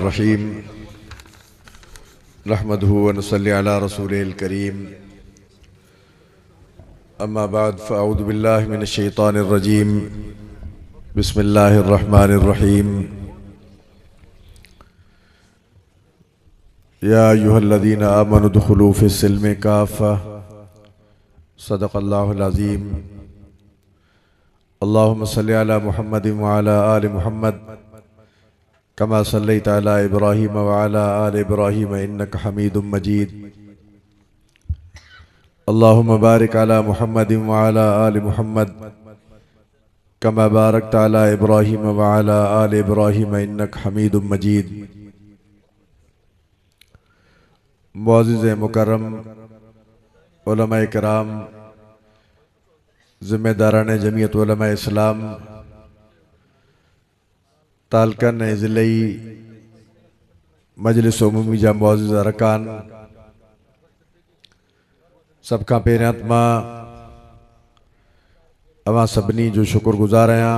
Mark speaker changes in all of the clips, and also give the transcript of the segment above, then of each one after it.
Speaker 1: रहीम नहमदुहु व नसल्ली अला रसूलिल करीम अम्मा बाद फ़अऊज़ु बिल्लाहि मिनश शैतानिर रजीम बिस्मिल्लाहिर रहमानिर रहीम या अय्युहल्लज़ीना आमनु दुख़ुलू फ़िस्सिल्मि काफ़्फ़ा सदक़ल्लाहुल अज़ीम। अल्लाहुम्मा सल्लि अला मुहम्मदिन व अला आलि मुहम्मद कमा सल्लैता अला इब्राहीम व अला आलि इब्राहीम इन्नका हमीदुम मजीद। अल्लाहुम्मा बारिक अला मुहम्मदिन व अला आलि मुहम्मद कमा बारकता अला इब्राहीम व अला आलि इब्राहीम इन्नका हमीदुम मजीद। मुअज़्ज़िज़ मुकर्रम उलमाए किराम, ज़िम्मेदारान जमीयत उलमाए इस्लाम, तालकन ज़िलई मजलिस उमूमी जा मुअज़्ज़िज़ अरकान, सब खां पहिरियां मां अवां सभिनी जो शुक्रगुज़ार आहियां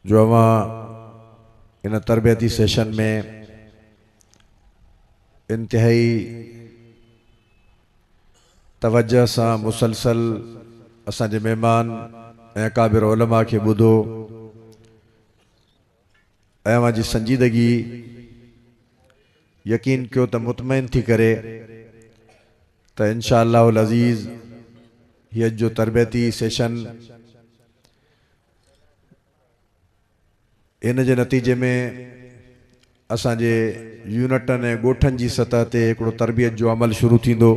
Speaker 1: जो अवां इन तरबियती सेशन में इंतहाई तवज्जो सां मुसलसल असांजे मेहमान ऐं अकाबिर उलमा खे ॿुधो ऐं अवां जी संजीदगी यकीन कयो त मुतमइन थी करे त इंशा अल्लाहुल अज़ीज़ हीअ जो तरबियती सेशन इन जे नतीजे में असांजे यूनिटनि ऐं ॻोठनि जी सतह ते हिकिड़ो तरबियत जो अमल शुरू थींदो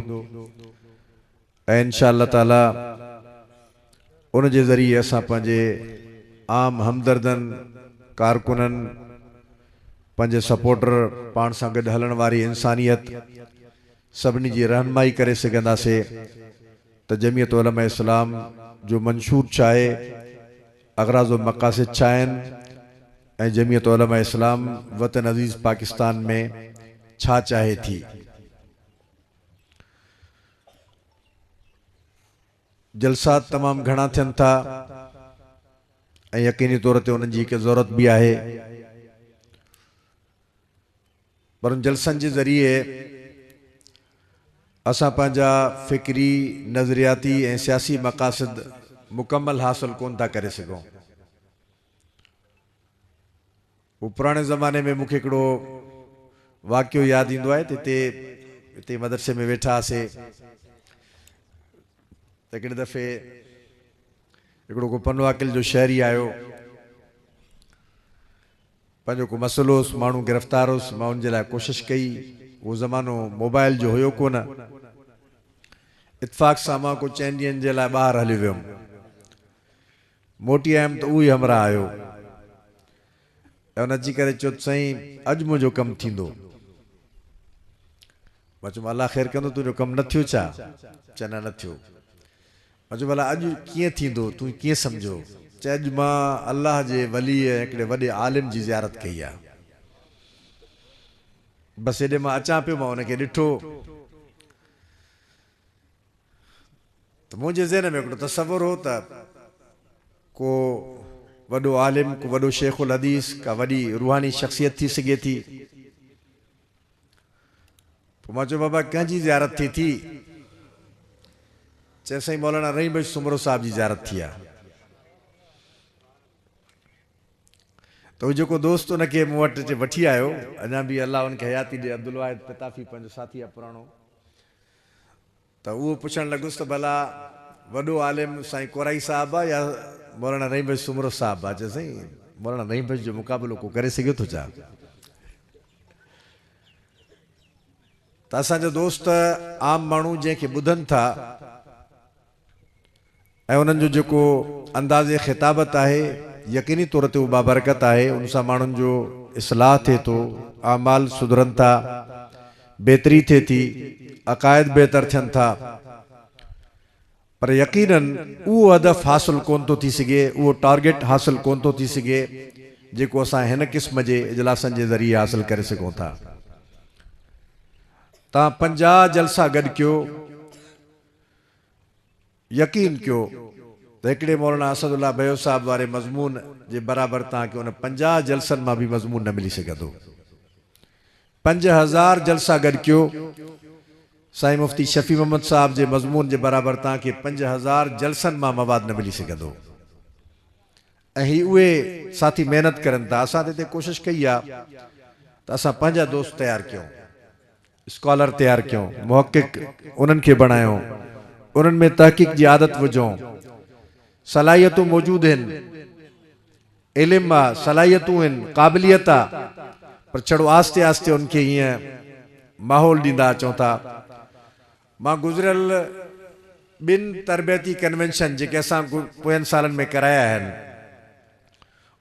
Speaker 1: ऐं इंशा अल्लाह ताला उन जे ज़रिए असां पंहिंजे आम हमदर्दनि, कारकुननि, पंहिंजे सपोर्टर, पाण सां गॾु हलण वारी इंसानियत सभिनी जी रहनुमाई करे सघंदासीं त जमीयत उलमा इस्लाम जो मंशूर छा आहे, अग़राज़ व मक़ासिद छा आहिनि ऐं जमीयत उलमा इस्लाम वतन अज़ीज़ पाकिस्तान में छा चाहे थी। जलसा तमाम घणा थियनि था ऐं यकीनी तौर ते उन्हनि जी हिकु ज़रूरत भी आहे, पर उन जलसनि जे ज़रिए असां पंहिंजा फ़िक्री, नज़रियाती ऐं सियासी मक़ासिद मुकम्मल हासिल कोन था करे सघूं। वो पुराणे ज़माने में मूंखे हिकिड़ो वाक़ियो यादि ईंदो आहे त हिते मदरसे में वेठा हुआसीं त हिकिड़े दफ़े हिकिड़ो को पनवाकिल जो शहरी आयो, पंहिंजो को मसइलो हुयुसि, माण्हू गिरफ़्तार हुयुसि, मां उनजे लाइ कोशिशि कई। उहो ज़मानो मोबाइल जो हुयो कोन, इत्फ़ाक़ सां मां को 4 ॾींहंनि जे लाइ ॿाहिरि हली वियुमि। मोटी आयुमि त उहो ई हमरा आयो ऐं उन अची करे चयो साईं अॼु मुंहिंजो कमु थींदो। मां चयो अल्लाह ख़ैरु कंदो, तुंहिंजो कमु न थियो छा? चयो न थियो। मां चयो भला अॼु कीअं थींदो, तूं कीअं सम्झो? चए अॼु मां अल्लाह जे वली हिकिड़े वॾे आलिम जी ज़ियारत कई आहे। बसि हेॾे मां अचां पियो, मां उनखे ॾिठो त मुंहिंजे ज़हन में हिकिड़ो तसवुर हो त को वॾो आलिम, को वॾो शेखुल हदीस, का वॾी रूहानी शख़्सियत थी सघे थी। पोइ मां चयो बाबा कंहिंजी ज़ियारत थी? चए साईं मौलाना रहीम बख्श सुमरो साहिब जी ज़ियारत थी आहे। त उहो जेको दोस्त उनखे मूं वटि वठी आयो, अञा बि अल्लाह उनखे हयाती ॾे, अब्दुल वाहिद पिताफ़ी पंहिंजो साथी आहे पुराणो, त उहो पुछणु लॻुसि त भला वॾो आलिम साईं कोराई साहिबु आहे या मौलाना रहीम बख्श सुमरो साहिबु आहे? चयो साईं मौलाना रहीम बख्श जो मुक़ाबिलो को करे सघे थो छा? त असांजा दोस्त आम माण्हू जंहिंखे ॿुधनि था ऐं उन्हनि जो जेको अंदाज़े ख़िताबत आहे यकीनी तौर ते उहो बाबरकत आहे। उन सां माण्हुनि जो इस्लाह थिए थो, आमाल सुधरनि था, बेहतरी थिए थी, अक़ाइद बहितर थियनि था, पर यकीनन उहो हदफ़ हासिल कोन थो थी सघे, उहो टारगेट हासिल कोन थो थी सघे जेको असां हिन क़िस्म जे इजलासनि जे ज़रिए हासिल करे सघूं था। तव्हां 50 जलसा गॾु कयो, यकीन कयो तो एकड़े मौलाना असदुल्ला बयो साहब वारे मज़मून जे बराबर तव्हांखे उन 50 जलसन मां भी मज़मून न मिली सघंदो। 5000 जलसा गॾु कयो, साईं मुफ्ती शफी मोहम्मद साहब जे मज़मून जे बराबर तव्हांखे 5000 जलसन मां मवाद न मिली सघंदो। ऐं ही उहे साथी मेहनत करनि था। असां हिते कोशिशि कई आहे त असां पंहिंजा दोस्त तयारु कयूं, स्कॉलर तैयार क्यों, मुहक्किक उन्हनि खे बणायूं, उन्हनि में तहक़ीक़ जी आदत विझूं। सलाहियतूं मौजूद आहिनि, इल्म आहे, सलाहियतूं आहिनि, क़ाबिलियत आहे, पर छड़ो आस्ते आस्ते उनखे हीअं माहौल ॾींदा अचूं था। मां गुज़िरियल 2 तरबियती कन्वेंशन जेके असां पोयनि सालनि में कराया आहिनि,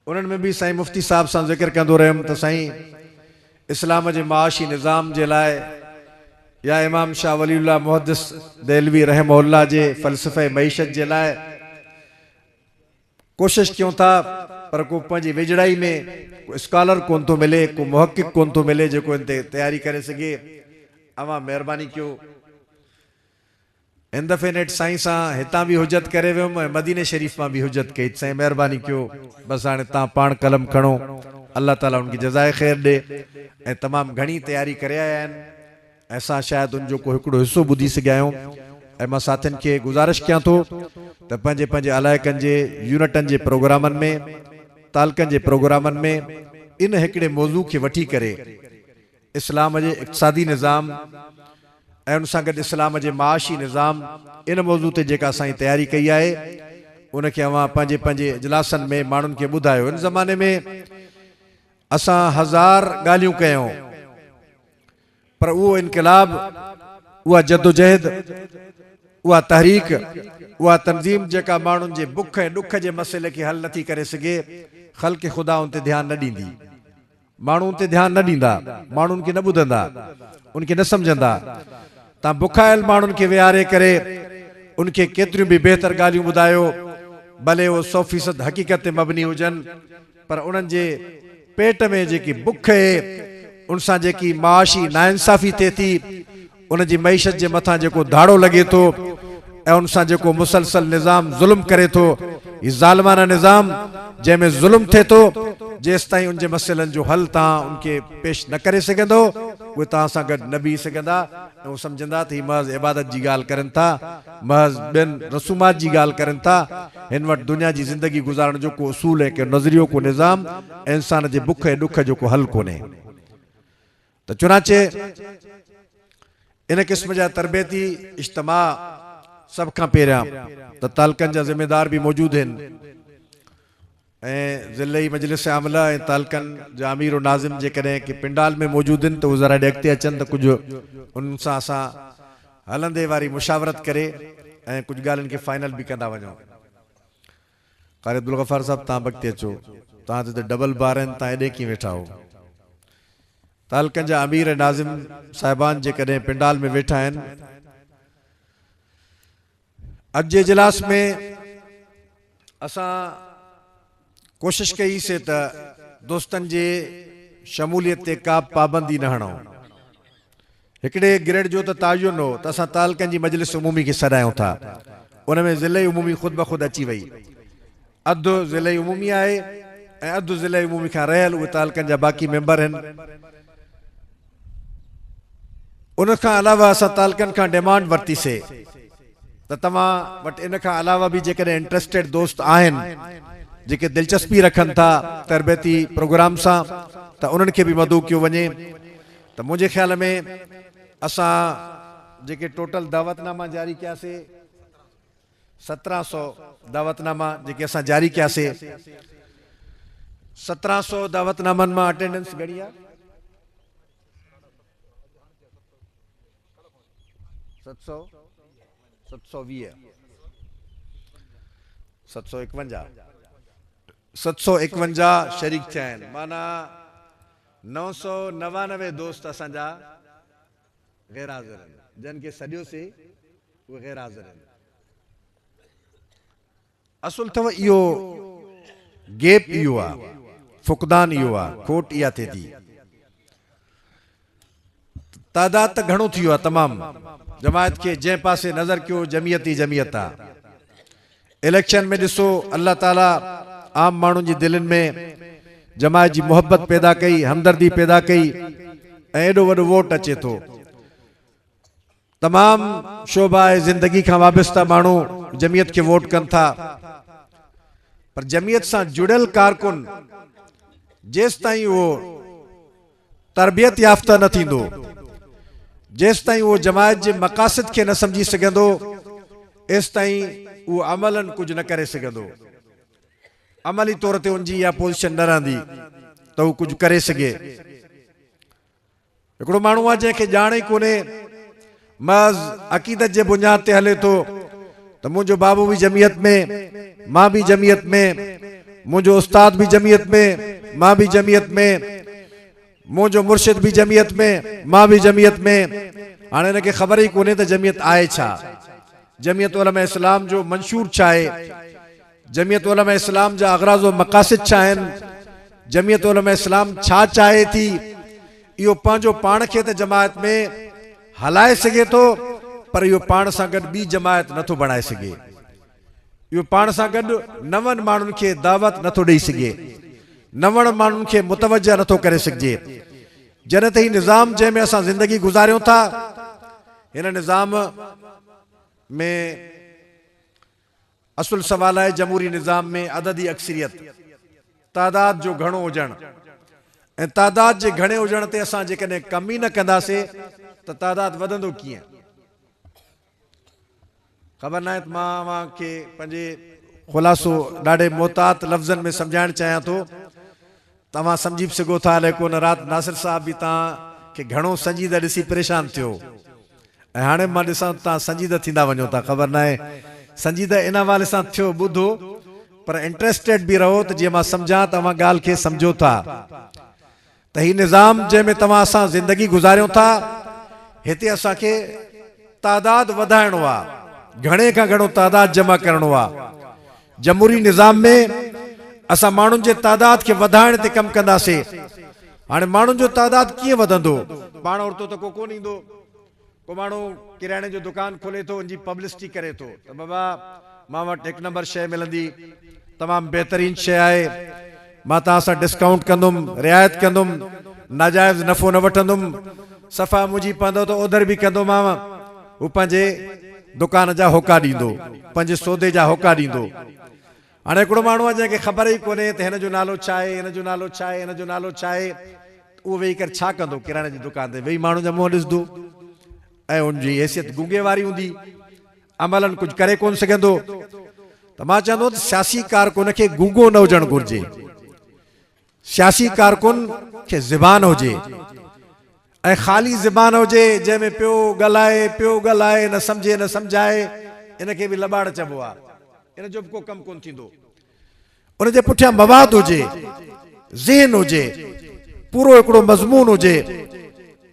Speaker 1: उन्हनि में भी साईं मुफ्ती साहब सां ज़िक्र कंदो रहियुमि त साईं इस्लाम जे माशी निज़ाम जे लाइ या इमाम शाह वलीउल्लाह मुहद्दिस देलवी रहमहुल्लाह जे फ़लसफ़े मईशत जे लाइ कोशिश क्यों था, पर को पंहिंजी विजड़ाई में को स्कॉलर कोन थो मिले, को मुहक्किक कोन थो मिले जेको इन ते तैयारी करे सघे। अवां महिरबानी कयो। इन दफ़े नेट साईं सां हितां भी हुजत करे वियुमि ऐं मदीने शरीफ़ मां भी हुजत कई। साईं महिरबानी कयो, बस हाणे तव्हां पाण कलम खणो, अल्लाह ताला उनकी जज़ाए ख़ैर ॾे। ऐं तमामु घणी तैयारी करे आया आहिनि, असां शायदि उनजो को हिकिड़ो हिस्सो ॿुधी सघिया आहियूं। ऐं मां साथियुनि खे गुज़ारिश कयां थो त पंहिंजे पंहिंजे अलाइक़नि जे यूनिटनि जे प्रोग्रामनि में, तालकनि जे प्रोग्रामनि में इन हिकिड़े मौज़ू खे वठी करे इस्लाम जे इक़्तिसादी निज़ाम ऐं उन सां गॾु इस्लाम जे माशी निज़ाम, इन मौज़ू ते जेका असां तैयारी कई आहे उनखे अवां पंहिंजे पंहिंजे इजलासनि में माण्हुनि खे ॿुधायो। इन ज़माने में असां 1000 ॻाल्हियूं कयूं, पर उहो इनक़लाब, उहा जदोजहद, उहा तहरीक, उहा तंज़ीम जेका माण्हुनि जे बुख ऐं ॾुख जे मसइले खे हल नथी करे सघे, ख़ल्क़ ख़ुदा उन ते ध्यानु न ॾींदी। माण्हू उन ते ध्यानु न ॾींदा, माण्हुनि खे न ॿुधंदा, उनखे न सम्झंदा। तव्हां बुखायल माण्हुनि खे विहारे करे उनखे केतिरियूं बि बहितर ॻाल्हियूं ॿुधायो, भले उहो 100% हक़ीक़त ते मबनी हुजनि, पर उन्हनि जे पेट में जेकी बुख आहे, उन सां जेकी माशी नाइंसाफ़ी थिए थी, उन जी मईशत जे मथां जेको धाड़ो लॻे थो ऐं उन सां जेको मुसलसल निज़ाम ज़ुल्म करे थो, हीउ ज़ालिमाना निज़ाम जंहिंमें ज़ुल्म थिए थो, जेसि ताईं उन जे मसइलनि जो हल तव्हां उनखे पेश न करे सघंदो, उहे तव्हां सां गॾु न बीह सघंदा। ऐं उहे सम्झंदा त हीउ महज़ इबादत जी ॻाल्हि करनि था, महज़ ॿियनि रसूमात जी ॻाल्हि करनि था। हिन वटि दुनिया जी ज़िंदगी गुज़ारण जो को उसूल ऐं को नज़रियो, को निज़ाम ऐं इंसान जे बुख ऐं ॾुख जो को हल कोन्हे। त चुनाचे इन क़िस्म जा तरबियती इज्तिमा सभ खां पहिरियां त तालकनि जा ज़िम्मेदार भी मौजूद आहिनि ऐं ज़िले मजलिस आमला ऐं तालकनि जा अमीर नाज़िम जेकॾहिं कि पिंडाल में मौजूद आहिनि त उहे ज़रा अॻिते अचनि त कुझु उन्हनि सां असां हलंदे वारी मुशावरत करे ऐं कुझु ॻाल्हियुनि खे फाइनल भी कंदा वञूं। क़ारी अब्दुल गफ़ार साहब, तव्हां अॻिते अचो, तव्हां ते डबल बार आहिनि, तव्हां हेॾे कीअं वेठा हो? तालकनि जा अमीर ऐं नाज़िम साहिबान जेकॾहिं पिंडाल में वेठा आहिनि, अॼु जे इजलास में असां कोशिश कईसीं त दोस्तनि जे शमूलियत ते का पाबंदी न हणूं। हिकिड़े ग्रेड जो त तायुन हो त असां तालकनि जी मजलिस उमूमी खे सॾायूं था, उन में ज़िले उमूमी ख़ुद ब ख़ुद अची वई। अधु ज़िले उमूमी आहे ऐं अधु ज़िले उमूमी खां रहियल उहे तालकनि जा बाक़ी मेंबर आहिनि। उन खां अलावा असां तालकनि खां डिमांड वरितीसीं त तव्हां वटि इन खां अलावा भी जेकॾहिं इंट्रस्टेड दोस्त आहिनि जेके दिलचस्पी रखनि था तरबियती प्रोग्राम सां, त उन्हनि खे भी मदऊ कयो वञे। त मुंहिंजे ख्याल में असां जेके टोटल दावतनामा जारी कयासीं, 1700 दावतनामा जेके असां जारी कयासीं, 1700 दावतनामनि मां अटेंडेंस घणी आहे? 751 शरीक थिया आहिनि, माना 999 दोस्त असांजा गैर हाज़िर आहिनि, जिन खे सॾियोसीं उहे गैर हाज़िर आहिनि। असुल अथव इहो गैप, इहो आहे फुक़दान, इहो आहे खोट, इहा थिए थी। तादाद त घणो थी वियो आहे तमामु, जमायत खे जंहिं पासे नज़र कयो जमियत ई जमियत आहे। इलेक्शन में ॾिसो अल्लाह ताला आम माण्हुनि जी दिलनि में जमायत जी मोहब्बत पैदा कई, हमदर्दी पैदा कई ऐं एॾो वॾो वोट अचे थो। तमाम शोभा आहे ज़िंदगी खां वाबस्ता माण्हू जमियत खे वोट कनि था, पर जमियत सां जुड़ियल कारकुन जेसि ताईं उहो तरबियत याफ़्ता न थींदो, जेसि ताईं उहो जमायत जे मक़ासिद खे न सम्झी सघंदो, एसि ताईं उहो अमलन कुझु न करे सघंदो। अमली तौर ते उनजी इहा पोज़ीशन न रहंदी त हू कुझु करे सघे। हिकिड़ो माण्हू आहे जंहिंखे ॼाण ई कोन्हे, महज़ अक़ीदत जे बुनियाद ते हले थो त मुंहिंजो बाबू बि जमियत में, मां बि जमियत में, मुंहिंजो उस्ताद बि जमियत में, मां बि जमियत में, मुंहिंजो मुर्शिद बि जमियत में, मां बि जमियत में। हाणे हिनखे ख़बर ई कोन्हे त जमियत आहे छा, जमियत उलमा इस्लाम जो मंशूर छा आहे, जमियत उलमा इस्लाम जा अग़राज़ व मक़ासिद छा आहिनि, जमियत उलमा इस्लाम छा चाहे थी। इहो पंहिंजो पाण खे त जमायत में हलाए सघे थो, पर इहो पाण सां गॾु ॿी जमायत नथो बणाए सघे। इहो पाण सां गॾु नवनि माण्हुनि खे दावत नथो ॾेई सघे, नवनि माण्हुनि खे मुतवजा नथो करे सघिजे। जॾहिं त ही निज़ाम जंहिंमें असां ज़िंदगी गुज़ारियूं था, हिन निज़ाम में असुल सवाल आहे जमहूरी निज़ाम में अददी अक्सरियत, तादाद जो घणो हुजणु, ऐं तादाद जे घणे हुजण ते असां जेकॾहिं कम ई न कंदासीं त तादाद वधंदो कीअं। ख़बर नाहे त मां खे पंहिंजे ख़ुलासो ॾाढे मोहतात लफ़्ज़नि में सम्झाइणु चाहियां थो। तव्हां सम्झी बि सघो था, अलाए कोन राति नासिर साहब बि तव्हांखे घणो संजीदा ॾिसी परेशान थियो, ऐं हाणे मां ॾिसां तव्हां संजीदा थींदा वञो था। ख़बर नाहे संजीदा इन हवाले सां थियो, ॿुधो पर इंट्रस्टेड बि रहो त जीअं मां सम्झां तव्हां ॻाल्हि खे सम्झो था। त ही निज़ाम जंहिंमें तव्हां असां ज़िंदगी गुज़ारियूं था, हिते असांखे तादाद वधाइणो आहे, घणे खां घणो तादाद जमा करणो आहे। जमहूरी निज़ाम में असां माण्हुनि जे तादाद खे वधाइण ते कमु कंदासीं। हाणे माण्हुनि जो तादाद कीअं वधंदो, पाण औरतो त को कोन ईंदो। को माण्हू किराणे जो दुकान खोले थो, उनजी पब्लिसिटी करे थो त बाबा मां वटि 1 नंबर शइ मिलंदी, तमामु बहितरीन शइ आहे, मां तव्हां सां डिस्काउंट कंदुमि, रियायत कंदुमि, नाजाइज़ नफ़ो न वठंदुमि, सफ़ा मुंहिंजी पवंदो त ओधर बि कंदोमांव। हू पंहिंजे दुकान जा होका ॾींदो, पंहिंजे सौदे जा होका ॾींदो। हाणे हिकिड़ो माण्हू आहे जंहिंखे ख़बर ई कोन्हे त हिन जो नालो छा आहे, हिन जो नालो छा आहे, हिन जो नालो छा आहे, उहो वेही करे छा कंदो, किराणे जी दुकान ते वेही माण्हू जा मुंहुं ॾिसंदो, ऐं उनजी हैसियत गूंगे वारी हूंदी, अमलन कुझु करे कोन सघंदो। त मां चवंदो त सियासी कारकुन खे गूंगो न हुजणु घुरिजे, सियासी कारकुन खे ज़बान हुजे, ऐं ख़ाली ज़बान हुजे जंहिंमें पियो ॻाल्हाए न सम्झे न सम्झाए, इनखे बि लॿाड़ चइबो आहे। इन जो बि को कमु कोन थींदो। उनजे पुठियां मवाद हुजे, ज़हन हुजे, पूरो हिकिड़ो मज़मून हुजे,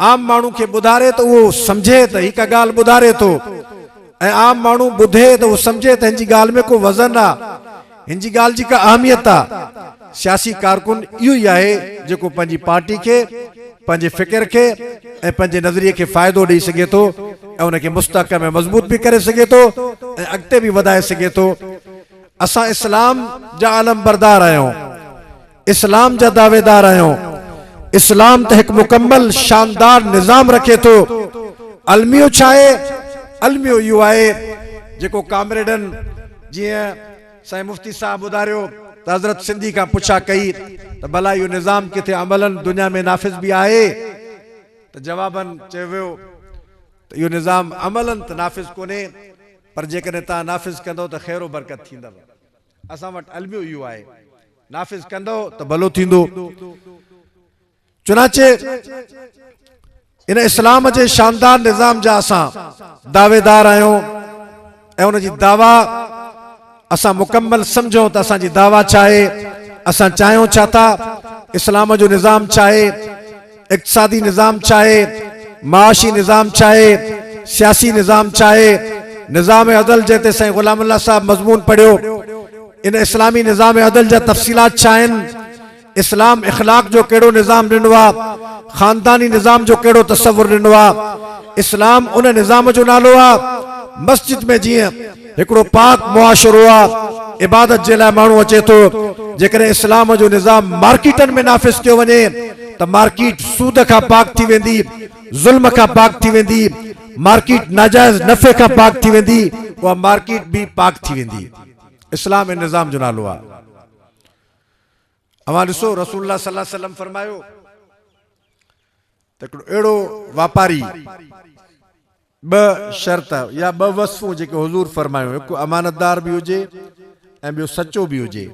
Speaker 1: आम माण्हू खे ॿुधारे त उहो सम्झे त हिकु ॻाल्हि ॿुधारे थो, ऐं आम माण्हू ॿुधे त उहो सम्झे त हिन जी ॻाल्हि में को वज़न आहे, हिन जी ॻाल्हि जी का अहमियत आहे। सियासी कारकुन इहो ई आहे जेको पंहिंजी पार्टी खे, पंहिंजे फ़िक्र खे ऐं पंहिंजे नज़रिए खे फ़ाइदो ॾेई सघे थो, ऐं उनखे मुस्तहकम ऐं मज़बूत बि करे सघे थो, ऐं अॻिते बि वधाए सघे थो। असां इस्लाम जा आलम बरदार आहियूं, इस्लाम जा दावेदार आहियूं। इस्लाम त हिकु मुकम्मल शानदार निज़ाम रखे थो। अलमियो छा आहे? अलमियो इहो आहे जेको कामरेडन, जीअं साईं मुफ्ती साहब ॿुधारियो त हज़रत सिंधी खां पुछा कई त भला इहो निज़ाम किथे अमलन दुनिया में नाफ़िज़ बि आहे, त जवाबन चयो वियो त इहो निज़ाम अमलन त नाफ़िज़ कोन्हे, पर जेकॾहिं तव्हां नाफ़िज़ कंदो त ख़ैरो बरकत थींदव। असां वटि अलमियो इहो आहे, नाफ़िज़ कंदो त भलो थींदो। चुनाचे इन इस्लाम जे शानदार निज़ाम जा असां दावेदार आहियूं, ऐं उनजी दावा असां मुकम्मल सम्झूं त असांजी दावा छा आहे, असां चाहियूं छा था, इस्लाम जो निज़ाम छा आहे, इक़्तिसादी निज़ाम छा आहे, माशी निज़ाम छा आहे, सियासी निज़ाम छा आहे। निज़ाम अदल जंहिं ते साईं ग़ुलाम अल्लाह साहब मज़मून पढ़ियो, इन इस्लामी निज़ाम अदल जा तफ़सीलात छा आहिनि, इस्लाम इख़लाक़ जो कहिड़ो निज़ाम ॾिनो आहे, ख़ानदानी निज़ाम जो कहिड़ो तसव्वुर ॾिनो आहे। इस्लाम उन निज़ाम जो नालो आहे मस्जिद में जीअं हिकिड़ो पाक मुआशरो आहे, इबादत जे लाइ माण्हू अचे थो, जेकॾहिं इस्लाम जो निज़ाम मार्केटनि में नाफ़िज़ कयो वञे त मार्केट सूद खां पाक थी वेंदी, ज़ुल्म खां पाक थी वेंदी, मार्केट नाजायज़ नफ़े खां पाक थी वेंदी, उहा मार्केट भी पाक थी वेंदी। इस्लाम ऐं निज़ाम जो नालो आहे। अवां ॾिसो रसूलुल्लाह सल्लल्लाहु अलैहि वसल्लम फरमायो त हिकिड़ो अहिड़ो वापारी, ॿ शर्त या ॿ वस्फ़ूं जेके हुज़ूर फरमायो, हिकु अमानतदार भी हुजे ऐं ॿियो सचो भी हुजे।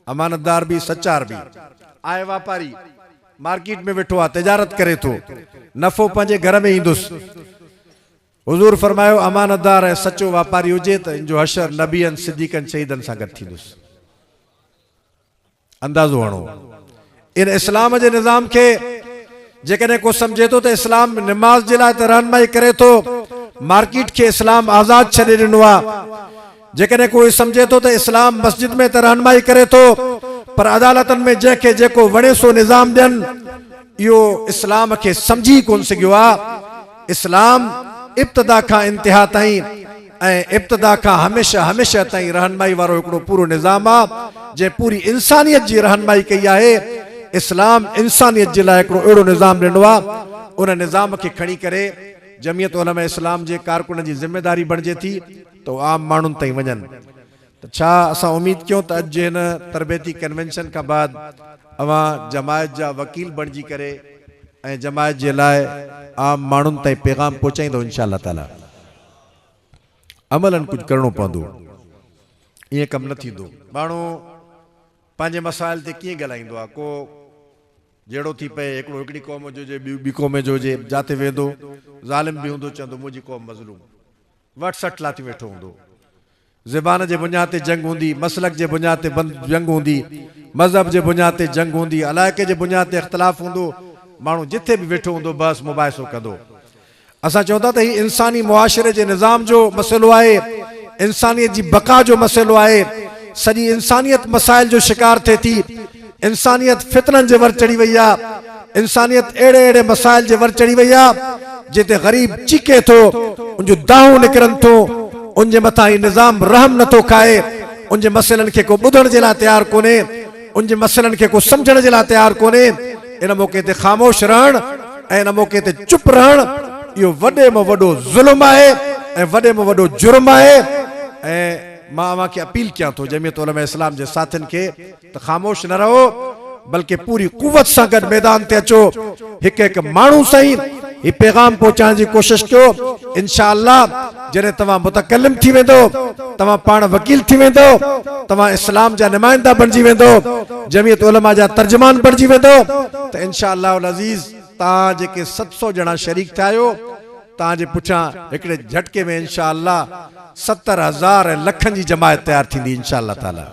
Speaker 1: अमानतदार भी सचार भी आहे। वापारी मार्केट में वेठो आहे, तिजारत करे थो, नफ़ो पंहिंजे घर में ईंदुसि। हुज़ूर फरमायो अमानतदार ऐं सचो वापारी हुजे त इन जो हशर नबीअनि, सिद्दीक़नि, शहीदनि सां गॾु थींदुसि। अंदाज़ो हणो इन इस्लाम जे निज़ाम खे। जेकॾहिं को सम्झे थो त इस्लाम निमाज़ जे लाइ त रहनुमाई करे थो, मार्केट खे इस्लाम आज़ाद छॾे ॾिनो आहे। जेकॾहिं कोई सम्झे थो त इस्लाम मस्जिद में त रहनुमाई करे थो, पर अदालतनि में जंहिंखे जेको वणे सो निज़ाम ॾियनि, इहो इस्लाम खे सम्झी कोन सघियो आहे। इस्लाम इब्तिदा खां इंतिहा ताईं ऐं इब्तिदा खां हमेशह हमेशह ताईं रहनुमाई वारो हिकिड़ो पूरो निज़ाम आहे, जंहिं पूरी इंसानियत जी रहनुमाई कई आहे। इस्लाम इंसानियत जे लाइ हिकिड़ो अहिड़ो निज़ाम ॾिनो आहे। उन निज़ाम खे खणी करे जमियत उलमा इस्लाम जे कारकुन जी ज़िम्मेदारी बणिजे थी त आम माण्हुनि ताईं वञनि। त छा असां उम्मीद कयूं त अॼु जे हिन तरबियती कन्वेंशन खां बाद अवां जमायत जा वकील बणिजी करे ऐं जमायत जे लाइ आम माण्हुनि ताईं पैगाम पहुचाईंदो इंशाअल्लाह ताला। अमलन कुछ करणो पवंदो, ईअं कमु न थींदो। माण्हू पंहिंजे मसाइल ते कीअं ॻाल्हाईंदो आहे, को जहिड़ो थी पए, हिकिड़ो हिकिड़ी क़ौम जो हुजे, ॿी क़ौम जो हुजे, जाते वेंदो ज़ालिम बि हूंदो, चवंदो मुंहिंजी क़ौम मज़लूम, वटि सठि लाथी वेठो हूंदो। ज़बान जे बुनियाद ते जंग हूंदी, मसलक जे बुनियाद ते जंग हूंदी, मज़हब जे बुनियाद ते जंग हूंदी, अलाइक़े जे बुनियाद ते इख़्तिलाफ़ हूंदो, माण्हू जिथे बि वेठो हूंदो बस मुबाहिसो कंदो। असां चवंदा त हीउ इंसानी मुआशरे जे निज़ाम जो मसइलो आहे, इंसानियत जी बका जो मसइलो आहे। सॼी इंसानियत मसाइल जो शिकार थिए थी। इंसानियत फितननि जे वर चढ़ी वई आहे। इंसानियत अहिड़े अहिड़े मसाइल जे वर चढ़ी वई आहे जिते ग़रीब चीके थो, उनजो दाहूं निकिरनि थो, उनजे मथां ही निज़ाम रहम नथो खाए, उनजे मसइलनि खे को ॿुधण जे लाइ तयारु कोन्हे, उनजे मसइलनि खे को सम्झण जे लाइ तयारु कोन्हे। इन मौक़े ते ख़ामोश रहणु ऐं इन मौक़े ते चुप रहणु, इहो वॾे में वॾो ज़ुल्म आहे ऐं वॾे में वॾो जुर्म आहे। ऐं मां अव्हांखे अपील कयां थो जमियत उलमा इस्लाम जे साथियुनि खे त ख़ामोश न रहो, बल्कि पूरी कुवत सां गॾु मैदान ते अचो, हिकु हिकु माण्हू साईं ही पैगाम पहुचाइण जी कोशिश कयो। इंशाअल्लाह जॾहिं तव्हां मुतकल्लिम थी वेंदो, तव्हां पाण वकील थी वेंदो, तव्हां इस्लाम जा नुमाइंदा बणिजी वेंदो, जमियत उलमा जा तर्जुमान बणिजी वेंदो, त इंशाअल्लाह अल अज़ीज़ तव्हां जेके 700 ॼणा शरीक थिया आहियो, तव्हांजे पुठियां हिकिड़े झटके में इंशाअल्लाह 70,000 ऐं लखनि जी जमायत तयारु थींदी इंशाअल्लाह ताला।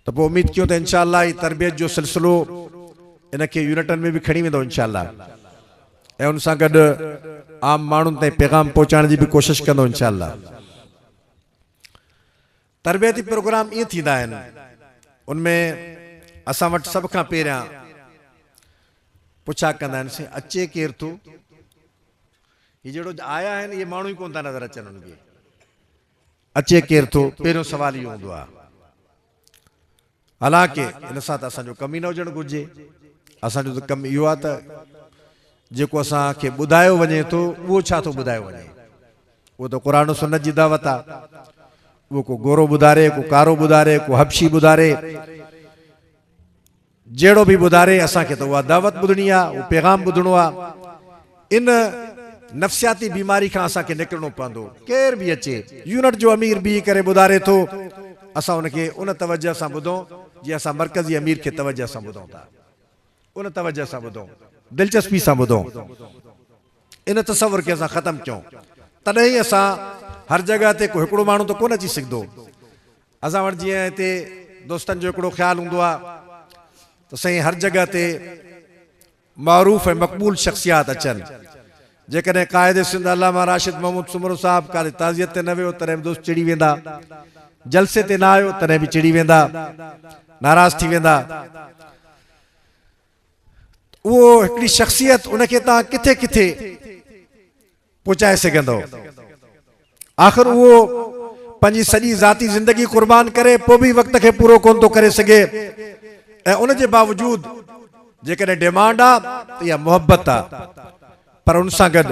Speaker 1: त पोइ उम्मीद कयूं त इंशाअल्लाह ही तरबियत जो सिलसिलो इनखे यूनिटनि में बि खणी वेंदो इंशाअल्लाह, ऐं उन सां गॾु आम माण्हुनि ताईं पैगाम पहुचाइण जी बि कोशिश कंदो इंशाअल्लाह। तरबियती प्रोग्राम ईअं थींदा आहिनि, उनमें असां वटि सभ खां पहिरियां पुछा कंदा आहिनि, अचे केरु थो? ये जड़ो आया है ये माण्हू ही कोन था नज़र अचनि उनखे, अचे केरु थो? पहिरियों सवाल इहो हूंदो आहे। हालांकि इन सां त असांजो कम ई न हुजणु घुरिजे। असांजो त कमु इहो आहे त जेको असांखे ॿुधायो वञे थो उहो छा थो ॿुधायो वञे, उहो त क़ुरान सुन्नत जी दावत आहे। उहो को गोरो ॿुधारे, को कारो ॿुधारे, को हबशी ॿुधारे, जहिड़ो बि ॿुधारे, असांखे त उहा दावत ॿुधणी आहे, उहो पैगाम ॿुधणो आहे। इन नफ़्सियाती बीमारी खां असांखे निकिरणो पवंदो। केर बि अचे, यूनिट जो अमीर बीह करे ॿुधारे थो, असां उनखे उन तवज्जो सां ॿुधूं जीअं असां मरकज़ी अमीर खे तवज्जो सां ॿुधूं था, उन तवज्जो सां ॿुधूं, दिलचस्पी सां ॿुधूं, इन तसवुर खे असां ख़तमु कयूं। तॾहिं ई असां हर जॻह ते को हिकिड़ो माण्हू त कोन अची सघंदो। असां वटि जीअं हिते दोस्तनि जो हिकिड़ो ख़्यालु हूंदो आहे त साईं हर जॻह ते मारूफ़ ऐं मक़बूल शख़्सियात अचनि। जेकॾहिं क़ाइद सिंध अल्लामा राशिद महमूद सुमरो साहब काले ताज़ियत ते न वियो तॾहिं बि दोस्त चिड़ी वेंदा, जलसे ते न आयो तॾहिं बि चिड़ी वेंदा, नाराज़ थी वेंदा। उहो हिकिड़ी शख़्सियत, उनखे तव्हां किथे किथे पहुचाए सघंदो। आख़िर वो पंहिंजी सॼी ज़ाती ज़िंदगी कुर्बान करे पोइ बि वक़्त खे पूरो कोन थो करे सघे ऐं उन जे बावजूद जेकॾहिं डिमांड आहे त इहा मोहबत आहे पर उन सां गॾु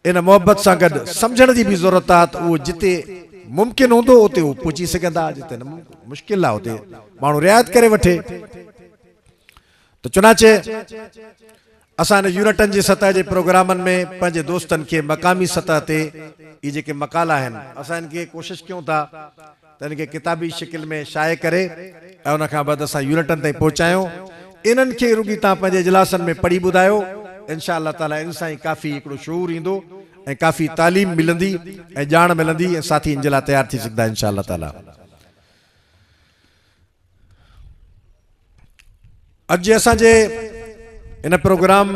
Speaker 1: इन मोहबत सां गॾु सम्झण जी बि ज़रूरत आहे त उहो जिते मुमकिन हूंदो उते उहो पुॼी सघंदा जिते मुश्किल आहे उते माण्हू रिआयत करे वठे त चुनाचे असां हिन यूनिटनि जी सतह जे प्रोग्रामनि में पंहिंजे दोस्तनि खे मक़ामी सतह ते इहे जेके मक़ाला आहिनि असां हिन खे कोशिशि कयूं था त हिन खे किताबी शिकिल में शाये करे ऐं उन खां बाद असां यूनिटनि ताईं पहुचायूं इन्हनि खे रुॻी तव्हां पंहिंजे इजलासनि में पढ़ी ॿुधायो इंशा अल्लाह ताला इन सां ई काफ़ी हिकिड़ो शऊर ईंदो ऐं काफ़ी तालीम मिलंदी ऐं ॼाण मिलंदी ऐं साथी इन जे लाइ तयारु थी सघंदा इंशा अल्लाह ताला। अॼु जे असांजे इन प्रोग्राम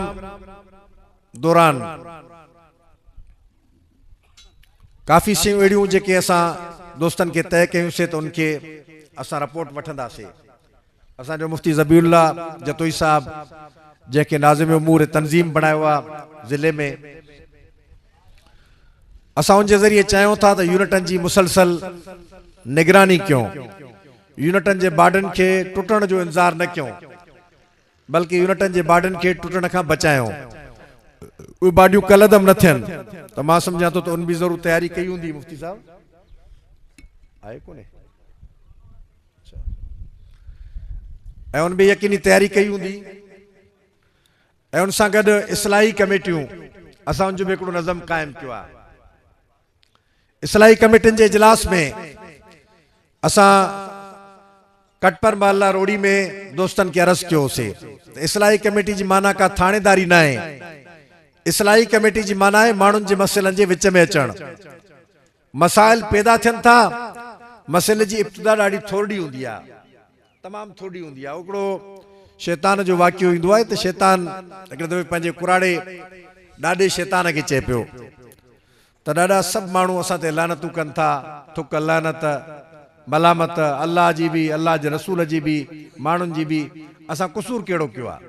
Speaker 1: दौरान काफ़ी शयूं अहिड़ियूं जेके असां दोस्तनि खे तय कयूंसीं त उनखे असां रिपोर्ट वठंदासीं। असांजो मुफ्ती ज़बीउल्लाह जतोई साहब जंहिंखे नाज़िम उमूर तंज़ीम बणायो आहे ज़िले में असां उनजे ज़रिए चाहियूं था त यूनिटनि जी मुसलसल निगरानी कयूं यूनिटनि जे बाडनि खे टुटण जो इंतज़ार न कयूं बल्कि यूनिटनि जे बाडनि खे टुटण खां बचायूं उहे बाडियूं कलदम न थियनि त मां सम्झां थो त उन बि ज़रूरु तयारी कई हूंदी मुफ्ती साहब आहे कोन्हे ऐं उन बि यकीनी तयारी कई हूंदी ऐं उन सां गॾु इस्लाही कमेटियूं असां उनजो बि हिकिड़ो नज़म क़ाइमु कयो आहे। इस्लाही कमेटियुनि जे इजलास में असां कटपर महल्ला रोड़ी में दोस्तनि खे अर्ज़ु कयोसीं त इस्लाही कमेटी जी माना का थाणेदारी न आहे इस्लाही कमेटी जी माना आहे माण्हुनि जे मसइलनि जे विच में अचणु मसाइल पैदा थियनि था मसइले जी इब्तिदा ॾाढी थोरी हूंदी आहे तमामु थोरी हूंदी आहे हिकिड़ो शैतान जो वाक़ियो ईंदो आहे त शैतान हिकिड़े दफ़े पंहिंजे कुराड़े ॾाढे शैतान खे चए पियो त ॾाढा सभु माण्हू असां ते लानतूं कनि था थुक लानत मलामत अल्लाह जी बि अल्लाह जे रसूल जी बि माण्हुनि जी बि असां कुसूर कहिड़ो कयो आहे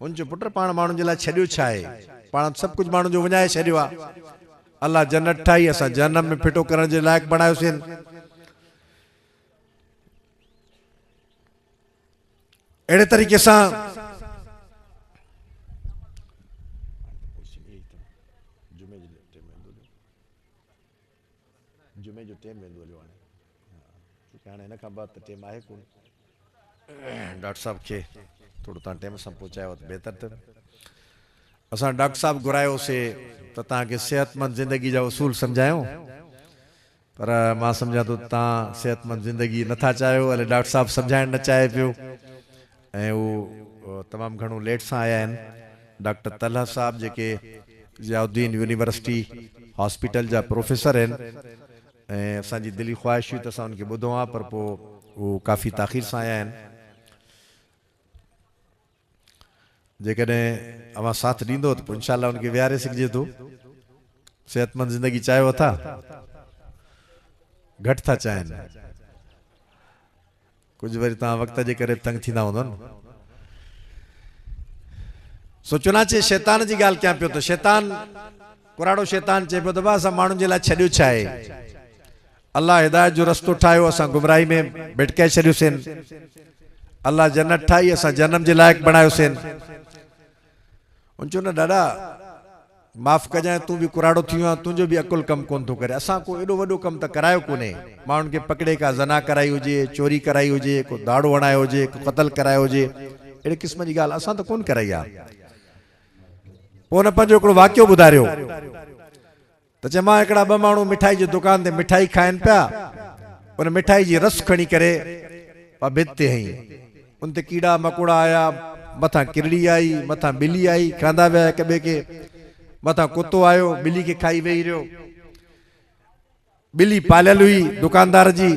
Speaker 1: हुनजो पुट पाण माण्हुनि जे लाइ छॾियो छा आहे पाण सभु कुझु माण्हुनि जो विञाए छॾियो आहे अल्लाह जन्नत ठाही असां जहन्नम में फिटो करण जे लाइक़ु बणायोसीं अहिड़े तरीक़े सां जुमे जो टाइम वेंदो हलियो हाणे हिन खां बाद त टाइम आहे कोन डॉक्टर साहब खे थोरो तव्हां टाइम सां पहुचायो त बहितर त असां डॉक्टर साहब घुरायोसीं त तव्हांखे सेहतमंद ज़िंदगी जा उसूल सम्झायूं पर मां सम्झां थो तव्हां सेहतमंद ज़िंदगी नथा चाहियो हले डॉक्टर साहब सम्झाइण न चाहे पियो ऐं उहो तमामु घणो लेट सां आया आहिनि डॉक्टर तलहा साहब जेके ज़ियाउद्दीन यूनिवर्सिटी हॉस्पिटल जा प्रोफेसर आहिनि ऐं असांजी दिली ख़्वाहिश हुई त असां उनखे ॿुधो आहे पर पोइ उहो काफ़ी ताख़ीर सां आया आहिनि जेकॾहिं अवां साथ ॾींदो त पोइ इंशा अल्लाह उनखे विहारे सघिजे थो सेहतमंद ज़िंदगी चाहियो था घटि था चाहिनि कुछ वरी तव्हां वक़्त जे करे तंग थींदा हूंदो न सोचो ना चे शैतान जी ॻाल्हि कयां पियो त शैतान कुराड़ो शैतान चए पियो त भाउ असां माण्हुनि जे लाइ छॾियो छा आहे अल्लाह हिदायत जो रस्तो ठाहियो असां गुमराही में भिटकाए छॾियोसीं अल्लाह जन्नत ठाही असां जन्नम जे लाइक़ु बणायोसीं उन चयो न ॾाढा माफ़ कजांइ तूं बि कुराड़ो थी वियो आहे तुंहिंजो बि अकुल कमु कोन थो करे असां को एॾो वॾो कमु त करायो कोन्हे माण्हुनि खे पकिड़े का ज़ना कराई हुजे चोरी कराई हुजे को दाड़ो हणायो हुजे को क़तल करायो हुजे अहिड़े क़िस्म जी ॻाल्हि असां त कोन कराई आहे पोइ हुन पंहिंजो हिकिड़ो वाक़ियो ॿुधारियो त चए मां हिकिड़ा ॿ माण्हू मिठाई जी दुकान ते मिठाई खाइनि पिया उन मिठाई जी रस खणी करे भित ते हई उन ते कीड़ा मकोड़ा आया मथां किरड़ी आई मथां ॿिली आई खांदा विया हिक ॿिए खे मथां कुतो आयो ॿिली खे खाई वेही रहियो ॿिली पालियल हुई दुकानदार जी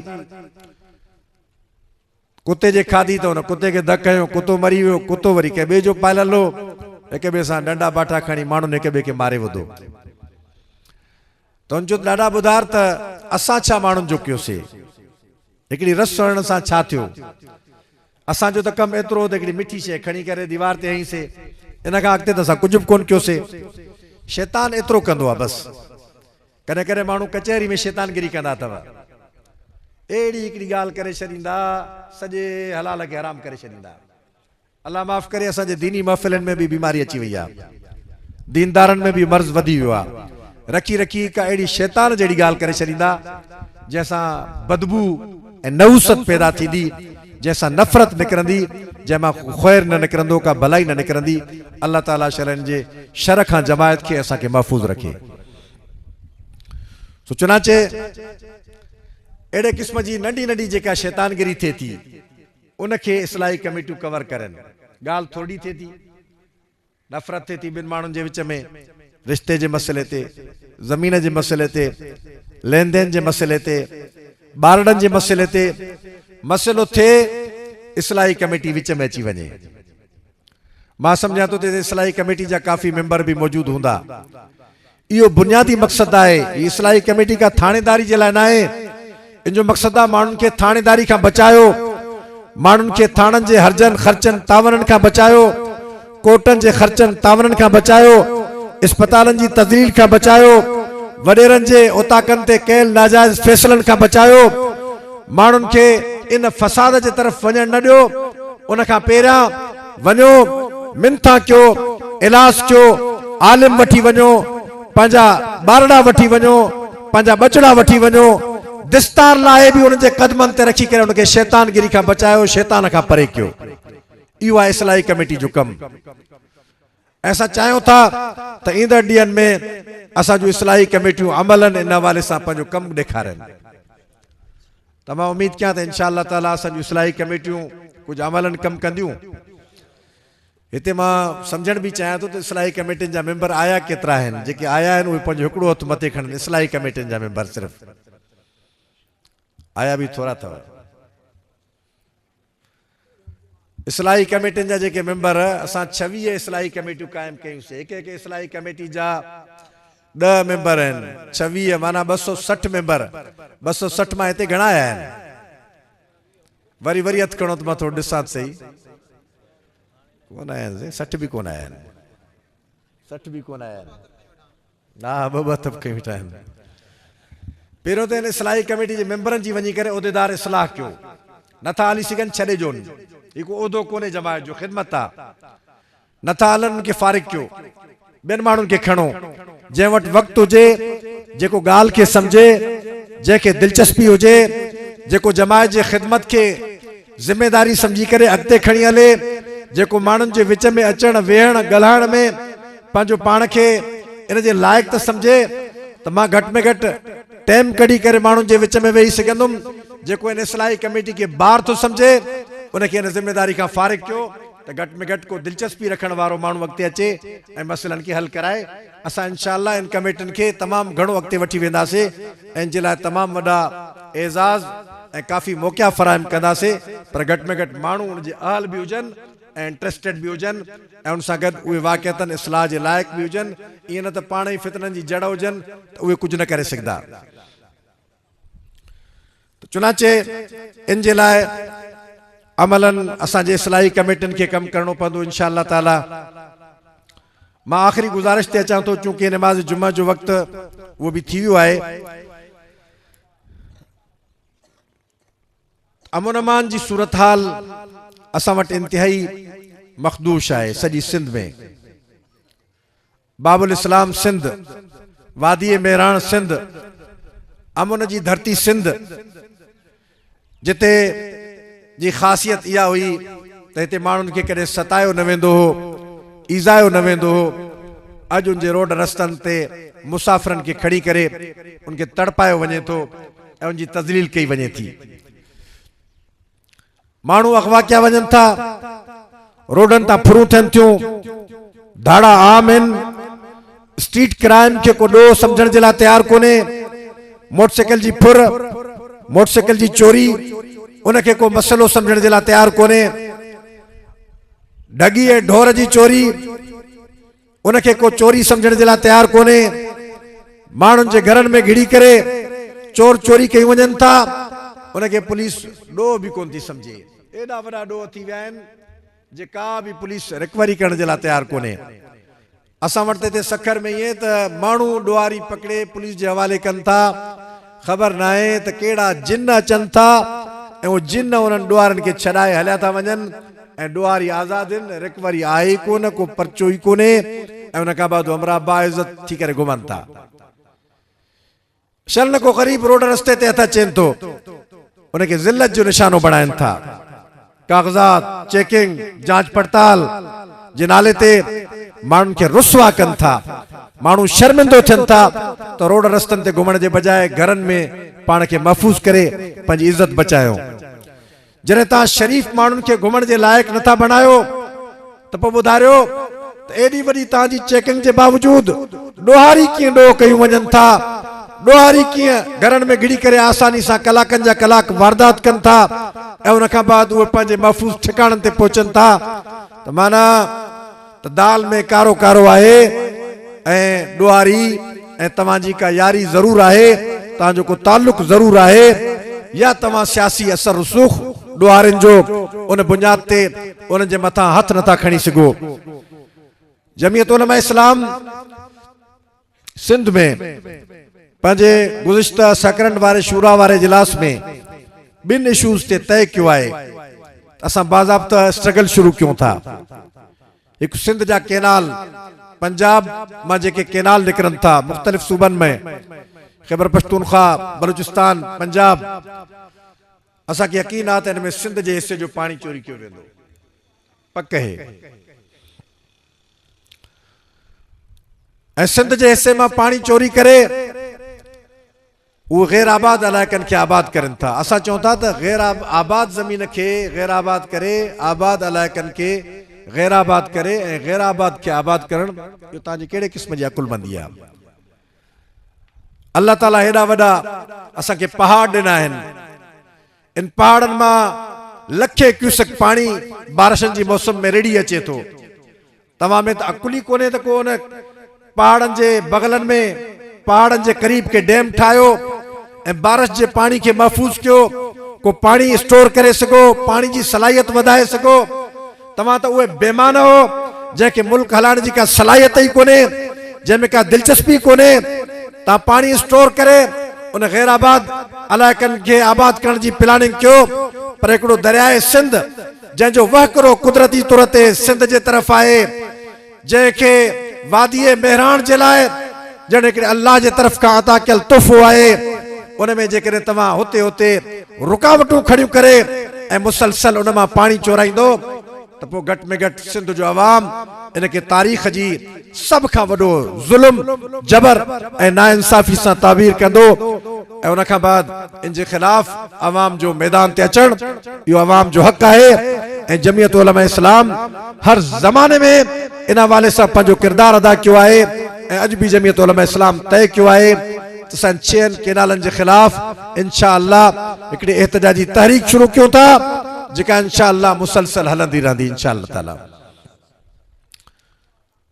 Speaker 1: कुते जे खाधी त हुन कुते खे धक हयो कुतो मरी वियो कुतो वरी कंहिं ॿिए जो पालियल हो हिक ॿिए सां डंडा बाटा खणी माण्हुनि हिक ॿिए खे मारे वधो त हुनजो ॾाढा ॿुधार त असां छा माण्हुनि जो कयोसीं हिकिड़ी रस हणण सां छा थियो असांजो त कमु एतिरो त हिकिड़ी मिठी शइ खणी करे दीवार ते हईंसीं इन खां अॻिते त असां कुझु बि कोन कयोसीं शैतान एतिरो कंदो आहे बसि कॾहिं कॾहिं माण्हू कचहरी में शैतानगिरी कंदा अथव, अहिड़ी हिकिड़ी ॻाल्हि करे छॾींदा, सॼे हलाल खे हराम करे छॾींदा। अल्लाह माफ़ करे, असांजे दीनी महफ़िलनि में बि बीमारी अची वई आहे, दीनदारनि में बि मर्ज़ वधी वियो आहे। रखी रखी का अहिड़ी शैतान जहिड़ी ॻाल्हि करे छॾींदा जंहिंसां बदबू ऐं नहुसत पैदा थींदी, जंहिंसां नफ़रत निकिरंदी, जंहिंमां ख़ैर न निकिरंदो, का भलाई न निकिरंदी। अल्लाह ताला शरनि जे शर खां जमायत खे असांखे महफ़ूज़ रखे। सो चुनाचे अहिड़े क़िस्म जी नंढी नंढी जेका शैतानगिरी थिए थी उनखे इस्लाही कमेटियूं कवर करनि। ॻाल्हि थोरी थिए थी, नफ़रत थिए थी ॿिनि माण्हुनि जे विच में, रिश्ते जे मसइले ते, ज़मीन जे मसइले ते, लेन देन जे मसइले ते, ॿारड़नि जे मसइले ते मसइलो थिए, इस्लाही कमेटी विच में अची वञे। मां सम्झां थो त इस्लाही कमेटी जा काफ़ी मेंबर बि मौजूदु हूंदा। इहो बुनियादी मक़सदु आहे। इस्लाही कमेटी का थाणेदारी जे लाइ न आहे, इन जो मक़सदु आहे माण्हुनि खे थाणेदारी खां बचायो, माण्हुनि खे थाणनि जे हर्जनि ख़र्चनि तावरनि खां बचायो, कोर्टनि जे ख़र्चनि तावरनि खां बचायो, इस्पतालनि जी तज़लील खां बचायो, वॾेरनि जे ओताकनि ते कयल नाजाइज़ फ़ैसिलनि खां बचायो। माण्हुनि खे इन फ़साद जे तरफ़ वञणु न ॾियो। उन खां पहिरियां वञो, मिनथा कयो, इलाज कयो, आलिम वठी वञो, पंहिंजा ॿारड़ा वठी वञो, पंहिंजा ॿचड़ा वठी वञो, दिस्तार लाइ बि उन्हनि जे क़दमनि ते रखी करे उनखे शैतानगिरी खां बचायो, शैतान खां परे कयो। इहो आहे इस्लाही कमेटी जो कमु। ऐसा चाहियूं था त ईंदड़ ॾींहनि में असांजूं इस्लाही कमेटियूं अमलनि इन हवाले सां पंहिंजो कमु ॾेखारनि। त मां उमीद कयां त इंशा अल्लाह ताला असांजूं इस्लाही कमेटियूं कुझु अमलनि कमु कंदियूं। हिते मां सम्झण बि चाहियां थो त इस्लाही कमेटियुनि जा मेंबर आया केतिरा आहिनि। जेके आया आहिनि उहे पंहिंजो हिकिड़ो हथु मथे खणनि। इस्लाही कमेटियुनि जा मेंबर सिर्फ़ु आया बि थोरा अथव। इस्लाही कमेटियुनि जा जेके मेंबर, असां 26 इस्लाही कमेटियूं क़ाइमु कयूंसीं। हिकु हिकु इस्लाही कमेटी जा 10 मेंबर आहिनि, 26 माना 260 मेंबर। 260 मां हिते घणा आया आहिनि? वरी वरी हथु खणो त मां थोरो ॾिसां त सही। कोन आया आहिनि, 60 बि कोन आया आहिनि, 60 बि कोन आया आहिनि। हा, ॿ हथ खणी वेठा आहिनि। पहिरियों त हिन इस्लाही कमेटी जे मेंबरनि जी वञी करे उहिदेदार इस्लाह कयो। नथा हली सघनि छॾे ॾियोनि, हिकु उहिदो कोन्हे जमायत जो, ख़िदमत आहे। नथा हलनि खे फारिग कयो, ॿियनि माण्हुनि खे खणो, जंहिं वटि वक़्तु हुजे, जेको ॻाल्हि खे सम्झे, जंहिंखे दिलचस्पी हुजे, जेको जमायत जे ख़िदमत खे ज़िमेदारी सम्झी करे अॻिते खणी हले, जेको माण्हुनि जे विच में अचण वेहण ॻाल्हाइण में पंहिंजो पाण खे इन जे लाइक़ त सम्झे, त मां घटि में घटि टाइम कढी करे माण्हुनि जे विच में वेही सघंदुमि। जेको इन इस्लाही कमेटी खे ॿार थो सम्झे, उनखे इन ज़िमेदारी खां फारिग कयो त घटि में घटि को दिलचस्पी रखण वारो माण्हू अॻिते अचे ऐं मसइलनि खे हल कराए। असां इंशा अल्लाह इन कमेटियुनि खे तमामु घणो अॻिते वठी वेंदासीं ऐं इन जे लाइ तमामु वॾा एज़ाज़ ऐं काफ़ी मौक़िया फ़राहम कंदासीं। पर घटि में घटि माण्हू उनजे अहल बि हुजनि ऐं इंट्रस्टेड बि हुजनि ऐं उन सां गॾु उहे वाक़िअतनि इस्लाह जे लाइक़ बि हुजनि। ईअं न त पाण ई फितननि जी जड़ हुजनि त उहे कुझु न करे सघंदा। चुनाचे इन जे लाइ अमलन असांजे इस्लाही कमेटियुनि खे कमु करणो पवंदो इंशा अल्लाह ताला। मां आख़िरी गुज़ारिश ते अचां थो, चूंकि नमाज़ जुमा जो वक़्तु उहो बि थी वियो आहे। अमन अमान जी सूरत हाल असां वटि इंतिहाई मखदूश आहे। सॼी सिंध में, बाबुल इस्लाम सिंध, वादी मेहरान सिंध, अमन जी धरती सिंध, जिते जी ख़ासियत इहा हुई त हिते माण्हुनि खे कॾहिं सतायो न वेंदो हो, ईज़ायो न वेंदो हो। अॼु उनजे रोड रस्तनि ते मुसाफ़िरनि खे खड़ी करे उनखे तड़पायो वञे थो ऐं उनजी तज़लील कई वञे थी। माण्हू अगवा कया वञनि था, रोडनि तां फुरूं थियनि थियूं, धाड़ा आम आहिनि। स्ट्रीट क्राइम खे को ॾोह सम्झण जे लाइ तयारु कोन्हे। मोटरसाइकिल जी फुर, मोटरसाइकिल जी चोरी, उनखे को मसइलो सम्झण जे लाइ तयारु कोन्हे। ढगी ऐं ढोर जी चोरी, उनखे को चोरी सम्झण जे लाइ तयारु कोन्हे। माण्हुनि जे घरनि में घिड़ी करे चोर चोरी कई वञनि था, उनखे पुलिस ॾोह बि कोन थी सम्झे। एॾा वॾा ॾोह थी विया आहिनि जे का बि पुलिस रिकवरी करण जे लाइ तयारु कोन्हे। असां वटि हिते सखर में ईअं त माण्हू ॾुआरी पकड़े पुलिस जे हवाले कनि था, ख़बर न आहे त कहिड़ा जिन अचनि था ऐं उहे जिन उन्हनि ॾुआरनि खे छॾाए हलिया था वञनि ऐं ॾुआरी आज़ाद आहिनि, रिकवरी आहे ई कोन, को परचो ई कोन्हे ऐं उन खां बाद हमरा बाइज़त थी करे घुमनि था। शल न को ग़रीब रोड रस्ते ते हथ अचनि थो, उनखे ज़िल्लत जो निशानो बणाइनि था। कागज़ात चेकिंग जांच पड़ताल जे नाले ते माण्हुनि खे रुसवा कनि था, माण्हू शर्मिंदो थियनि था त रोड रस्तनि ते घुमण जे बजाए घरनि में पाण खे महफ़ूज़ करे पंहिंजी इज़त बचायो। जॾहिं तव्हां शरीफ़ माण्हुनि खे घुमण जे लाइक़ नथा बणायो त पोइ ॿुधायो त एॾी वॾी तव्हांजी चेकिंग जे बावजूदु ॾोहारी कीअं ॾोह कयूं वञनि था, ॾोहारी कीअं घरनि में घिड़ी करे आसानी सां कलाकनि जा कलाक वारदात कनि था ऐं उन खां बाद उहे पंहिंजे महफ़ूज़ ठिकाणनि ते पहुचनि था। त माना त दाल में कारो कारो आहे ऐं ॾोहारी ऐं तव्हांजी का यारी ज़रूर आहे, तव्हांजो को ताल्लुक़ ज़रूर आहे, या तव्हां सियासी असर रसूख़ ॾोहारियुनि जो उन बुनियाद ते उन्हनि जे मथां हथ नथा खणी सघो। जमीयत उलमा इस्लाम सिंध में पंहिंजे गुज़िश्ता सकरनि वारे शूरा वारे इजलास में ॿिनि इशूज़ ते तय कयो आहे असां बाज़ाब्ता स्ट्रगल शुरू कयूं था। हिकु सिंध जा केनाल, पंजाब मां जेके केनाल निकिरनि था मुख़्तलिफ़ सूबनि में, ख़ैबर पख्तूनख्वा, बलूचिस्तान, पंजाब, असांखे यकीन आहे त हिन में सिंध जे हिसे जो पाणी चोरी कयो वेंदो, पक है। ऐं सिंध जे हिसे मां पाणी चोरी करे उहे गैर आबाद इलाइक़नि खे आबाद करनि था। असां चऊं था त गैर आबाद ज़मीन खे गैर आबाद करे, आबाद इलाइक़नि खे गैर आबाद करे ऐं गैर आबाद खे आबाद करणु इहो तव्हांजी कहिड़े क़िस्म जी अकुलमंदी आहे। अल्लाह ताला हेॾा वॾा असांखे पहाड़ ॾिना आहिनि, इन पहाड़नि मां लखे क्यूसेक पाणी बारिशनि जी मौसम में रेड़ी अचे थो। तव्हां में त अकुल ई कोन्हे त को उन पहाड़नि जे बगलनि में पहाड़नि जे क़रीब के डैम ठाहियो ऐं बारिश जे पाणी खे महफ़ूज़ कयो, को पाणी स्टोर करे सघो, पाणी जी सलाहियत वधाए सघो। तव्हां त उहे बेमान हो जंहिंखे मुल्क हलाइण जी का सलाहियत ई कोन्हे, जंहिंमें का दिलचस्पी कोन्हे। तव्हां पाणी स्टोर करे उन गैर आबाद इलाइक़नि खे आबाद करण जी प्लानिंग कयो, पर हिकिड़ो दरियाए सिंध जंहिंजो वहकिरो कुदरती तौर ते सिंध जे तरफ़ आहे, जंहिंखे वादीअ मेहरान जे लाइ ॼण हिकिड़े अल्लाह जे तरफ़ खां अता कयल तोहफ़ो आहे, उन में जेकॾहिं तव्हां हुते हुते रुकावटूं खड़ियूं करे ऐं मुसलसल उन मां पाणी चोराईंदो त पोइ घटि में घटि सिंध जो अवाम इनखे तारीख़ जी सभ खां वॾो ज़ुल्म, जबर ऐं नाइंसाफ़ी सां ताबीर कंदो ऐं उन खां बाद इन जे ख़िलाफ़ अवाम जो मैदान ते अचणु इहो अवाम जो हक़ आहे। ऐं जमीयत उलमा इस्लाम हर ज़माने में इन हवाले सां पंहिंजो किरदारु अदा कयो आहे ऐं अॼु बि जमीयत उलमा इस्लाम तय कयो आहे त असां 6 केनालनि जे ख़िलाफ़ इंशा अल्लाह हिकिड़ी एहतजाजी तहरीक शुरू कयूं था, जेका इंशा अल्लाह मुसलसल हलंदी रहंदी इंशा अल्लाह ताला।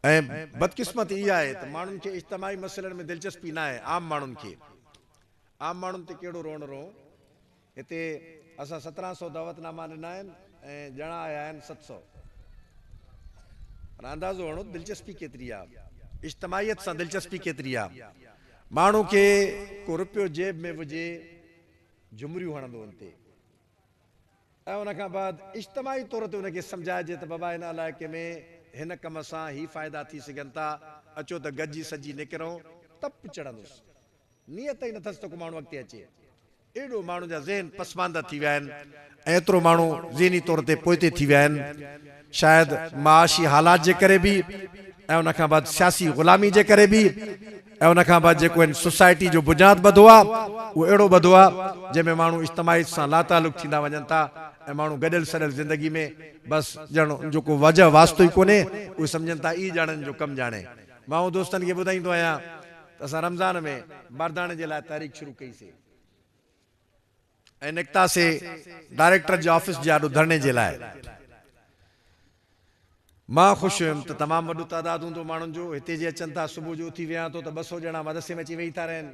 Speaker 1: ऐं बदकिस्मत इहा आहे त माण्हुनि खे इज्तिमाई मसइलनि में दिलचस्पी न आहे। आम माण्हुनि ते कहिड़ो रोअण रो। हिते असां 1700 दावतनामा ॾिना आहिनि ऐं ॼणा आया आहिनि 700। पर अंदाज़ो हणो दिलचस्पी केतिरी आहे, इज्तिमाइयत सां दिलचस्पी केतिरी आहे। माण्हू खे को रुपयो जेब में विझे झुमरियूं हणंदो उन ते ऐं उन खां बाद इज्तिमाई तौर ते उनखे सम्झाइजे त बाबा हिन इलाइक़े में हिन कम सां ही फ़ाइदा थी सघनि था, अचो त गॾिजी सजी निकिरूं, तप चढ़ंदुसि। नियत ई नथसि त को माण्हू अॻिते अचे। एॾो माण्हू जा ज़हन पसमानदा थी विया आहिनि ऐं एतिरो माण्हू ज़हनी तौर ते पोइते थी विया आहिनि, शायदि माशी हालात जे करे बि ऐं उन खां बाद सियासी ग़ुलामी जे करे बि ऐं उन खां बाद जेको आहिनि सोसाइटी जो बुनियादु ॿधो आहे उहो अहिड़ो ॿधो आहे जंहिंमें माण्हू इज्तिमाई सां लातालुक़ थींदा वञनि था ऐं माण्हू गॾियल सड़ियल ज़िंदगी में बसि ॼण जो को वजह वास्तो ई कोन्हे, उहे सम्झनि था ई ॼाणनि जो कमु ॼाणे। मां दोस्तनि खे ॿुधाईंदो आहियां त असां रमज़ान में बारदाने जे लाइ तारीख़ शुरू कईसीं ऐं निकितासीं डायरेक्टर जे ऑफिस जे आॾो धरणे जे लाइ। मां ख़ुशि हुयुमि त तमामु वॾो तादादु हूंदो माण्हुनि जो। हिते जे अचनि था सुबुह जो उथी विया थो त 200 ॼणा मदरसे में अची वेही था रहनि।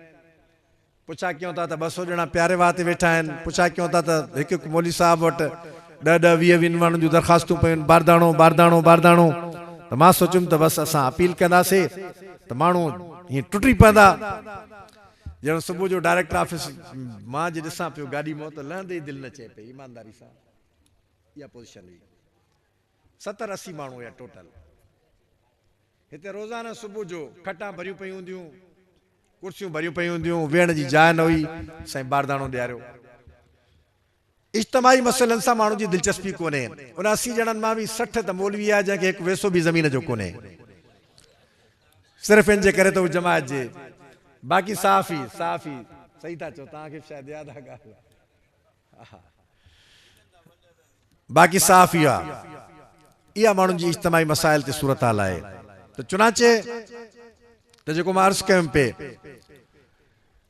Speaker 1: पुछा कयूं था त 200 ॼणा प्यारे वाह ते वेठा आहिनि। पुछा कयूं था त हिकु मौलवी साहब वटि 10-20 माण्हुनि जूं दरख़्वास्तूं पयूं आहिनि, बारदाणो बारदाणो बारदाणो। तो मां सोचुम तो बस असां अपील कंदासीं तो माण्हू हीअं टुटी पवंदा। ॼण सुबुह जो डायरेक्टर ऑफिस मां जे ॾिसां पियो गाॾी मां त लहंदे ई दिलि न चए पई, ईमानदारी सां इहा पोज़ीशन हुई। 70-80 माण्हू हुया टोटल। हिते रोज़ाना सुबुह जो खटां भरियूं पयूं हूंदियूं, कुर्सियूं भरियूं पयूं हूंदियूं, वेहण जी जाइ न हुई। साईं बारदाणो ॾियारियो। इज्तमाही मसइलनि सां माण्हू जी दिलचस्पी कोन्हे। उन 80 ॼणनि मां बि 60 त मौलवी आहे जंहिंखे हिकु वैसो बि ज़मीन जो कोन्हे, सिर्फ़ु इन जे करे त हू जमायत जे। बाक़ी साफ़ ई सही था चओ, तव्हांखे शायदि यादि आहे ॻाल्हि। बाक़ी साफ़ ई आहे। इहा माण्हुनि जी इज्तमाही मसाइल ते सूरत हाल आहे। त चुनाचे त जेको मां अर्ज़ु कयुमि पे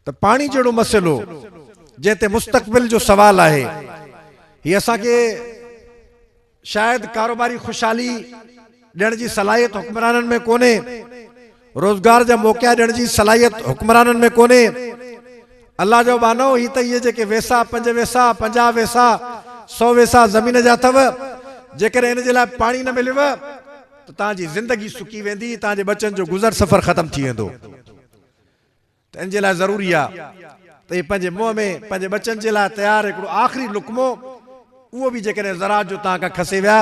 Speaker 1: त पाणी जहिड़ो मसइलो जंहिं ते मुस्तक़बिल जो सवाल आहे, हीअ असांखे शायदि कारोबारी ख़ुशहाली ॾियण जी सलाहियत हुक्मराननि में कोन्हे, रोज़गार जा मौक़ा ॾियण जी सलाहियत हुक्मराननि में कोन्हे। अल्लाह जो बानो ही त इहे जेके वैसा 5 वैसा 50 वैसा 100 वैसा ज़मीन जा अथव, जेकर इन जे लाइ पाणी न मिलेव त तव्हांजी ज़िंदगी सुकी वेंदी, तव्हांजे बचनि जो गुज़र सफ़र ख़तम थी वेंदो। त इन जे लाइ ज़रूरी आहे त इहे पंहिंजे मुंहं में पंहिंजे बचनि जे लाइ तयारु हिकिड़ो आख़िरी लुक़मो, उहो बि जेकॾहिं ज़राअत जो तव्हां खां खसे विया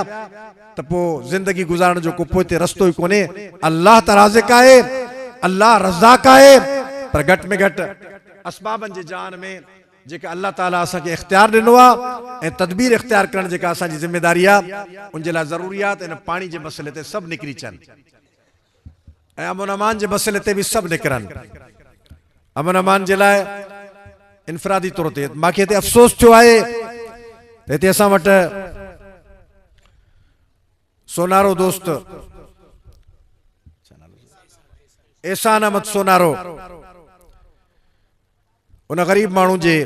Speaker 1: त पोइ ज़िंदगी गुज़ारण जो को पोइ हिते रस्तो ई कोन्हे। अल्लाह त राज़िक़ आहे, अल्लाह रज़ाक़ आहे, पर घटि में घटि असबाबनि जे जान में जेका अल्लाह ताला असांखे इख़्तियार ॾिनो आहे ऐं तदबीर इख़्तियार करण जेका असांजी ज़िम्मेदारी आहे, उन जे लाइ ज़रूरी आहे त इन पाणी जे मसइले ते सभु निकिरी अचनि ऐं अमन अमान जे मसइले ते बि सभु निकिरनि। अमन अमान जे लाइ इनफरादी तौर ते मूंखे हिते अफ़सोस थियो आहे त हिते असां वटि सोनारो दोस्त एहसान अहमद सोनारो उन ग़रीब माण्हू जे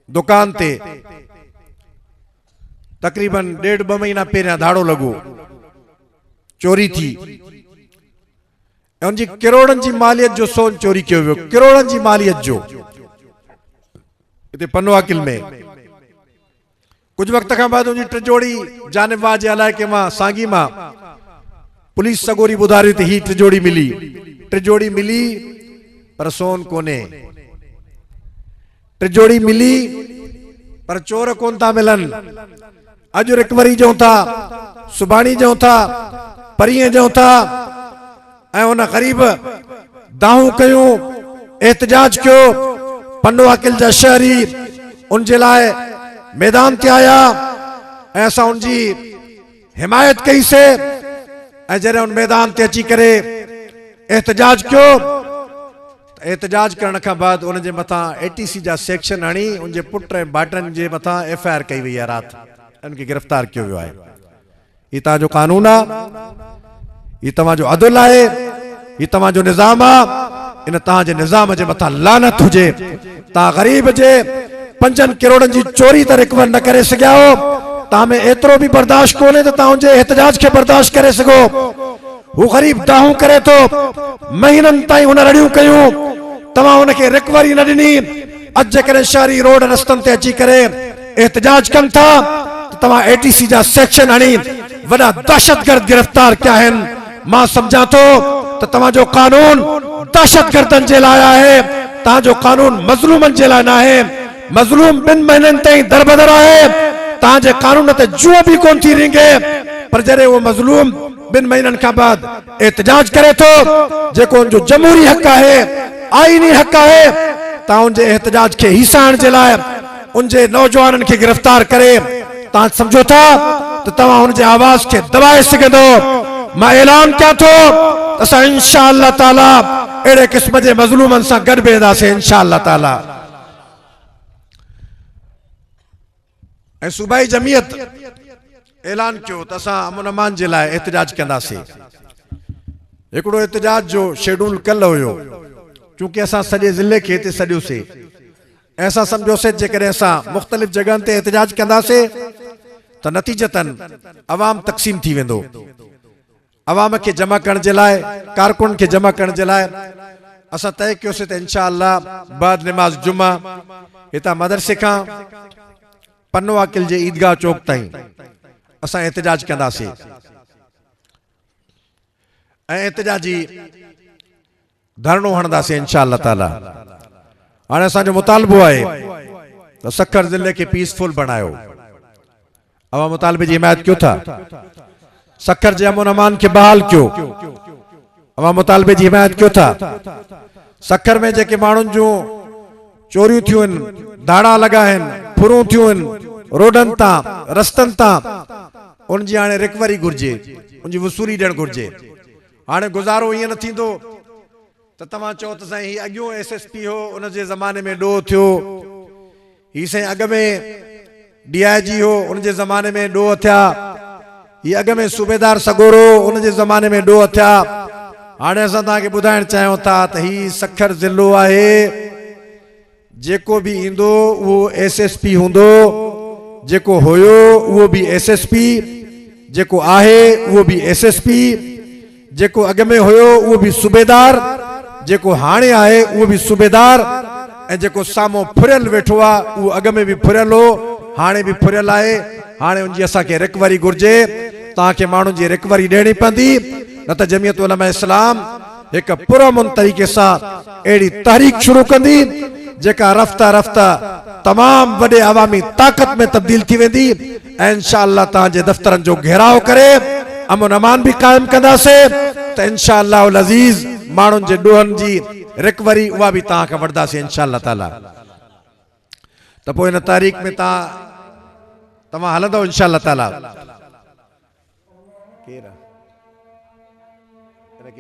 Speaker 1: दुकान ते तक़रीबन 1.5-2 महीना पहिरियां धाड़ो लॻो, चोरी थी ऐं उनजी करोड़नि जी मालियत जो सोन चोरी कयो वियो, करोड़नि जी मालियत जो। हिते पनवाकिल में कुछ वक्त खां बाद उनजी टिजोड़ी जानबवाह जे इलाइक़े मां सांगी मां पुलिस सगोरी ॿुधारियो त ही टिजोड़ी मिली पर सोन कोन्हे, टिजोड़ी मिली पर चोर कोन था मिलन। अॼु रिकवरी जऊं था, सुभाणी जऊं था, परीहं जऊं था ऐं उन ग़रीब दाहूं कयूं, एहतजाज कयो। पनवाकिल जा शहरी उन जे लाइ मैदान ते आया ऐं असां उनजी हिमायत कईसीं ऐं जॾहिं उन मैदान ते अची करे एहतजाज कयो, एहतजाज करण खां बाद उन जे मथां ATC जा सेक्शन हणी उन जे पुट ऐं भाइटनि जे मथां FIR कई वई आहे, राति उनखे गिरफ़्तार कयो वियो आहे। हीउ तव्हांजो कानून आहे, हीउ तव्हांजो अदल आहे, हीउ तव्हांजो निज़ाम आहे। इन तव्हांजे निज़ाम जे मथां लानत हुजे। तव्हां ग़रीब जे 5 करोड़नि जी चोरी त रिकवर न करे सघिया हो, तव्हां में एतिरो बि बर्दाश्त कोन्हे त तव्हां उनजे एहतजाज खे बर्दाश्त करे सघो। हू ग़रीब दाहूं करे थो, महीननि ताईं हुन रड़ियूं कयूं, तव्हां हुनखे रिकवरी न ॾिनी। अॼु जेकॾहिं शहरी रोड रस्तनि ते अची करे एहतजाज कनि था त तव्हां ATC जा सेक्शन हणी वॾा दहशतगर्द गिरफ़्तार कया आहिनि। मां सम्झां थो त तव्हांजो कानून दहशतगर्दनि जे लाइ आहे, तव्हांजो कानून मज़लूमनि जे लाइ न आहे। मज़लूम 2 महीननि ताईं दरबदर आहे, तव्हांजे कानून ते जुओ बि कोन थी रिंगे, पर जॾहिं उहो मज़लूम 2 महीननि खां बाद एहतजाज करे थो, जेको उनजो जमहूरी हक़ आहे, आईनी हक़ आहे, तव्हां उनजे एहतजाज खे हिसाइण जे लाइ उनजे नौजवाननि खे गिरफ़्तार करे तव्हां सम्झो था त तव्हां हुनजे आवाज़ खे दबाए सघंदो। मां ऐलान कयां थो असां इंशाअल्लाह ताला अहिड़े क़िस्म जे मज़लूमनि सां गॾु वेंदासीं इंशाअल्लाह ताला। ऐं सूबाई जमीयत ऐलान कयो त असां अमन अमान जे लाइ एहतजाज कंदासीं। हिकिड़ो एहतजाज जो शेड्यूल कल्ह हुयो, चूंकि असां सॼे ज़िले खे हिते सॼियोसीं ऐं असां सम्झोसीं जेकॾहिं असां मुख़्तलिफ़ जॻहनि ते एहतजाज कंदासीं त नतीजतन अवाम तक़सीम थी वेंदो। अवाम खे जमा करण जे लाइ, कारकुन खे जमा करण जे लाइ असां तय कयोसीं त इंशाअल्लाह बाद नमाज़ जुमा हितां मदरसे खां पनवाकिल जे ईदगाह चौक ताईं असां एहतजाज कंदासीं। ऐं एहतिजाजी धरणो हणंदासीं इंशा अल्लाह ताला। हाणे असांजो मुतालबो आहे त सखर ज़िले खे पीसफुल बणायो। अवां मुतालबे जी हिमायत कयो था, सखर जे अमन अमान खे बहाल कयो। अवां मुतालबे जी हिमायत कयो था, सखर में जेके माण्हुनि जूं चोरियूं थियूं आहिनि, धाड़ा लॻा आहिनि, फुरूं थियूं आहिनि रोडनि तां रस्तनि तां, उनजी हाणे रिकवरी घुर्जे, उनजी वसूली ॾियणु घुर्जे। हाणे गुज़ारो ईअं न थींदो त तव्हां चओ त साईं हीउ अॻियों SSP हो, उन जे ज़माने में ॾोह थियो, हीउ साईं अॻ में DIG हो, उन जे ज़माने में ॾोह थिया, हीउ अॻ में सूबेदार सगोरो, उन जे ज़माने में ॾोह थिया। हाणे असां तव्हांखे ॿुधाइण चाहियूं था त हीउ सखर ज़िलो आहे, जेको बि ईंदो उहो SSP हूंदो, जेको हुयो उहो बि SSP, जेको आहे उहो बि SSP, जेको अॻ में हुयो उहो बि सूबेदार, जेको हाणे आहे उहो बि सूबेदार, ऐं जेको साम्हूं फुरियल वेठो आहे उहो अॻ में बि फुरियल हो, हाणे बि फुरियल आहे। हाणे उनजी असांखे रिकवरी घुर्जे, तव्हांखे माण्हुनि जी रिकवरी ॾियणी पवंदी, न त जमियत उलमा इस्लाम हिकु पुरअमन तरीक़े सां अहिड़ी तहरीक शुरू कंदी जेका रफ्ता रफ्ता तमाम वॾे अवामी ताक़त में तब्दील थी वेंदी, ऐं इंशा अल्लाह तव्हांजे दफ़्तरनि जो घेराव करे अमन अमान बि क़ाइम कंदासीं त इंशा अल्लाह अज़ीज़ माण्हुनि जे ॾोहनि जी रिकवरी उहा बि तव्हां खां वठंदासीं इंशा अल्लाह ताला। त पोइ हिन तारीख़ में तव्हां हलंदव इंशा अल्लाह ताला।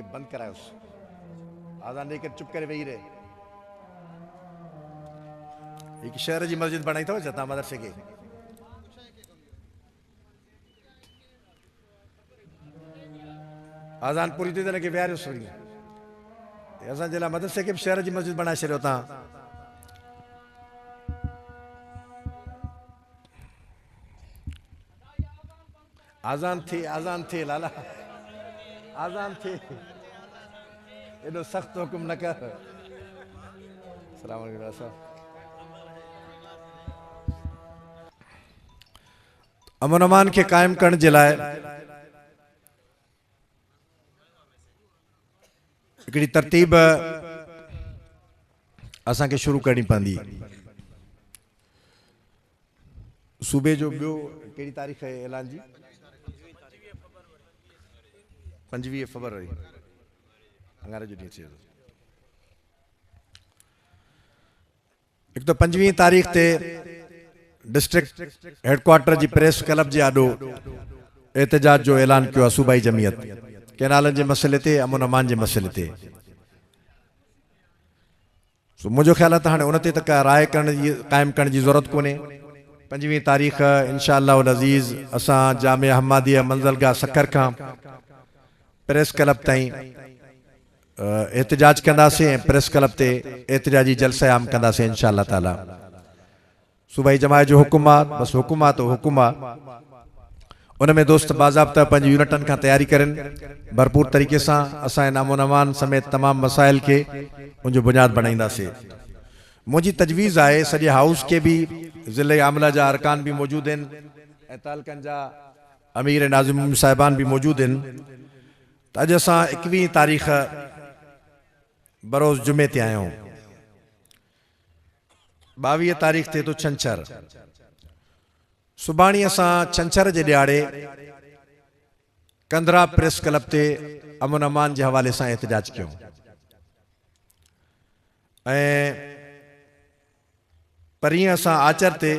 Speaker 1: बंद करायोसि, आज़ान ॾेई करे चुप करे वेही रहे। हिकु शहर जी मस्जिद बणाई अथव छा तव्हां मदरसे खे? आज़ान पूरी थी त हिनखे विहारियोसि वरी। असांजे लाइ मदरसे खे बि शहर जी मस्जिद बणाए छॾियो तव्हां। आज़ान थिए लाला, आज़ान थिए, एॾो सख़्तु हुकुम न कर। अमन अमान खे क़ाइम करण जे लाइ हिकिड़ी तरतीब असांखे शुरू करणी पवंदी। सूबे जो ॿियो कहिड़ी तारीख़ आहे ऐलान जी? 25 फरवरी अंगारे जो ॾींहुं थियो। हिकु त 25 तारीख़ ते डिस्ट्रिक्ट हेडक्वार्टर जी प्रेस क्लब जे आॾो एहतजाज जो ऐलान कयो आहे सूबाई जमियत, केनालनि जे मसइले ते, अमन अमान जे मसइले ते। मुंहिंजो ख़्याल आहे त हाणे उन ते त का राय क़ाइम करण जी ज़रूरत कोन्हे। 25 तारीख़ इंशा अल्लाह अज़ीज़ असां जामिया हम्मादिया मंज़िलगाह सखर खां प्रेस क्लब ताईं एहतजाज कंदासीं ऐं प्रेस क्लब ते एहतजाजी जलसा आम कंदासीं इंशा अल्लाह ताला। सूबाई जमायत जो हुकुम आहे, बसि हुकुम आहे त हुकुम आहे। उन में दोस्त बाज़ाब्ता पंहिंजी यूनिटनि खां तयारी करनि भरपूर तरीक़े सां। असां इन अमन अमान समेत तमामु मसाइल खे उनजो बुनियाद बणाईंदासीं। मुंहिंजी तजवीज़ आहे सॼे हाउस के भी ज़िले आमला जा अरकान भी मौजूद आहिनि ऐं तालकनि जा अमीर नाज़िम साहिबान भी मौजूद आहिनि। त अॼु असां 21 तारीख़ बरोज़ जुमे ते आहियूं। 22 तारीख़ ते तो छंछर। सुभाणे असां छंछर जे ॾियारे कंदरा प्रेस क्लब ते अमन अमान जे हवाले सां एहतजाज कयूं ऐं परीहं असां आचर ते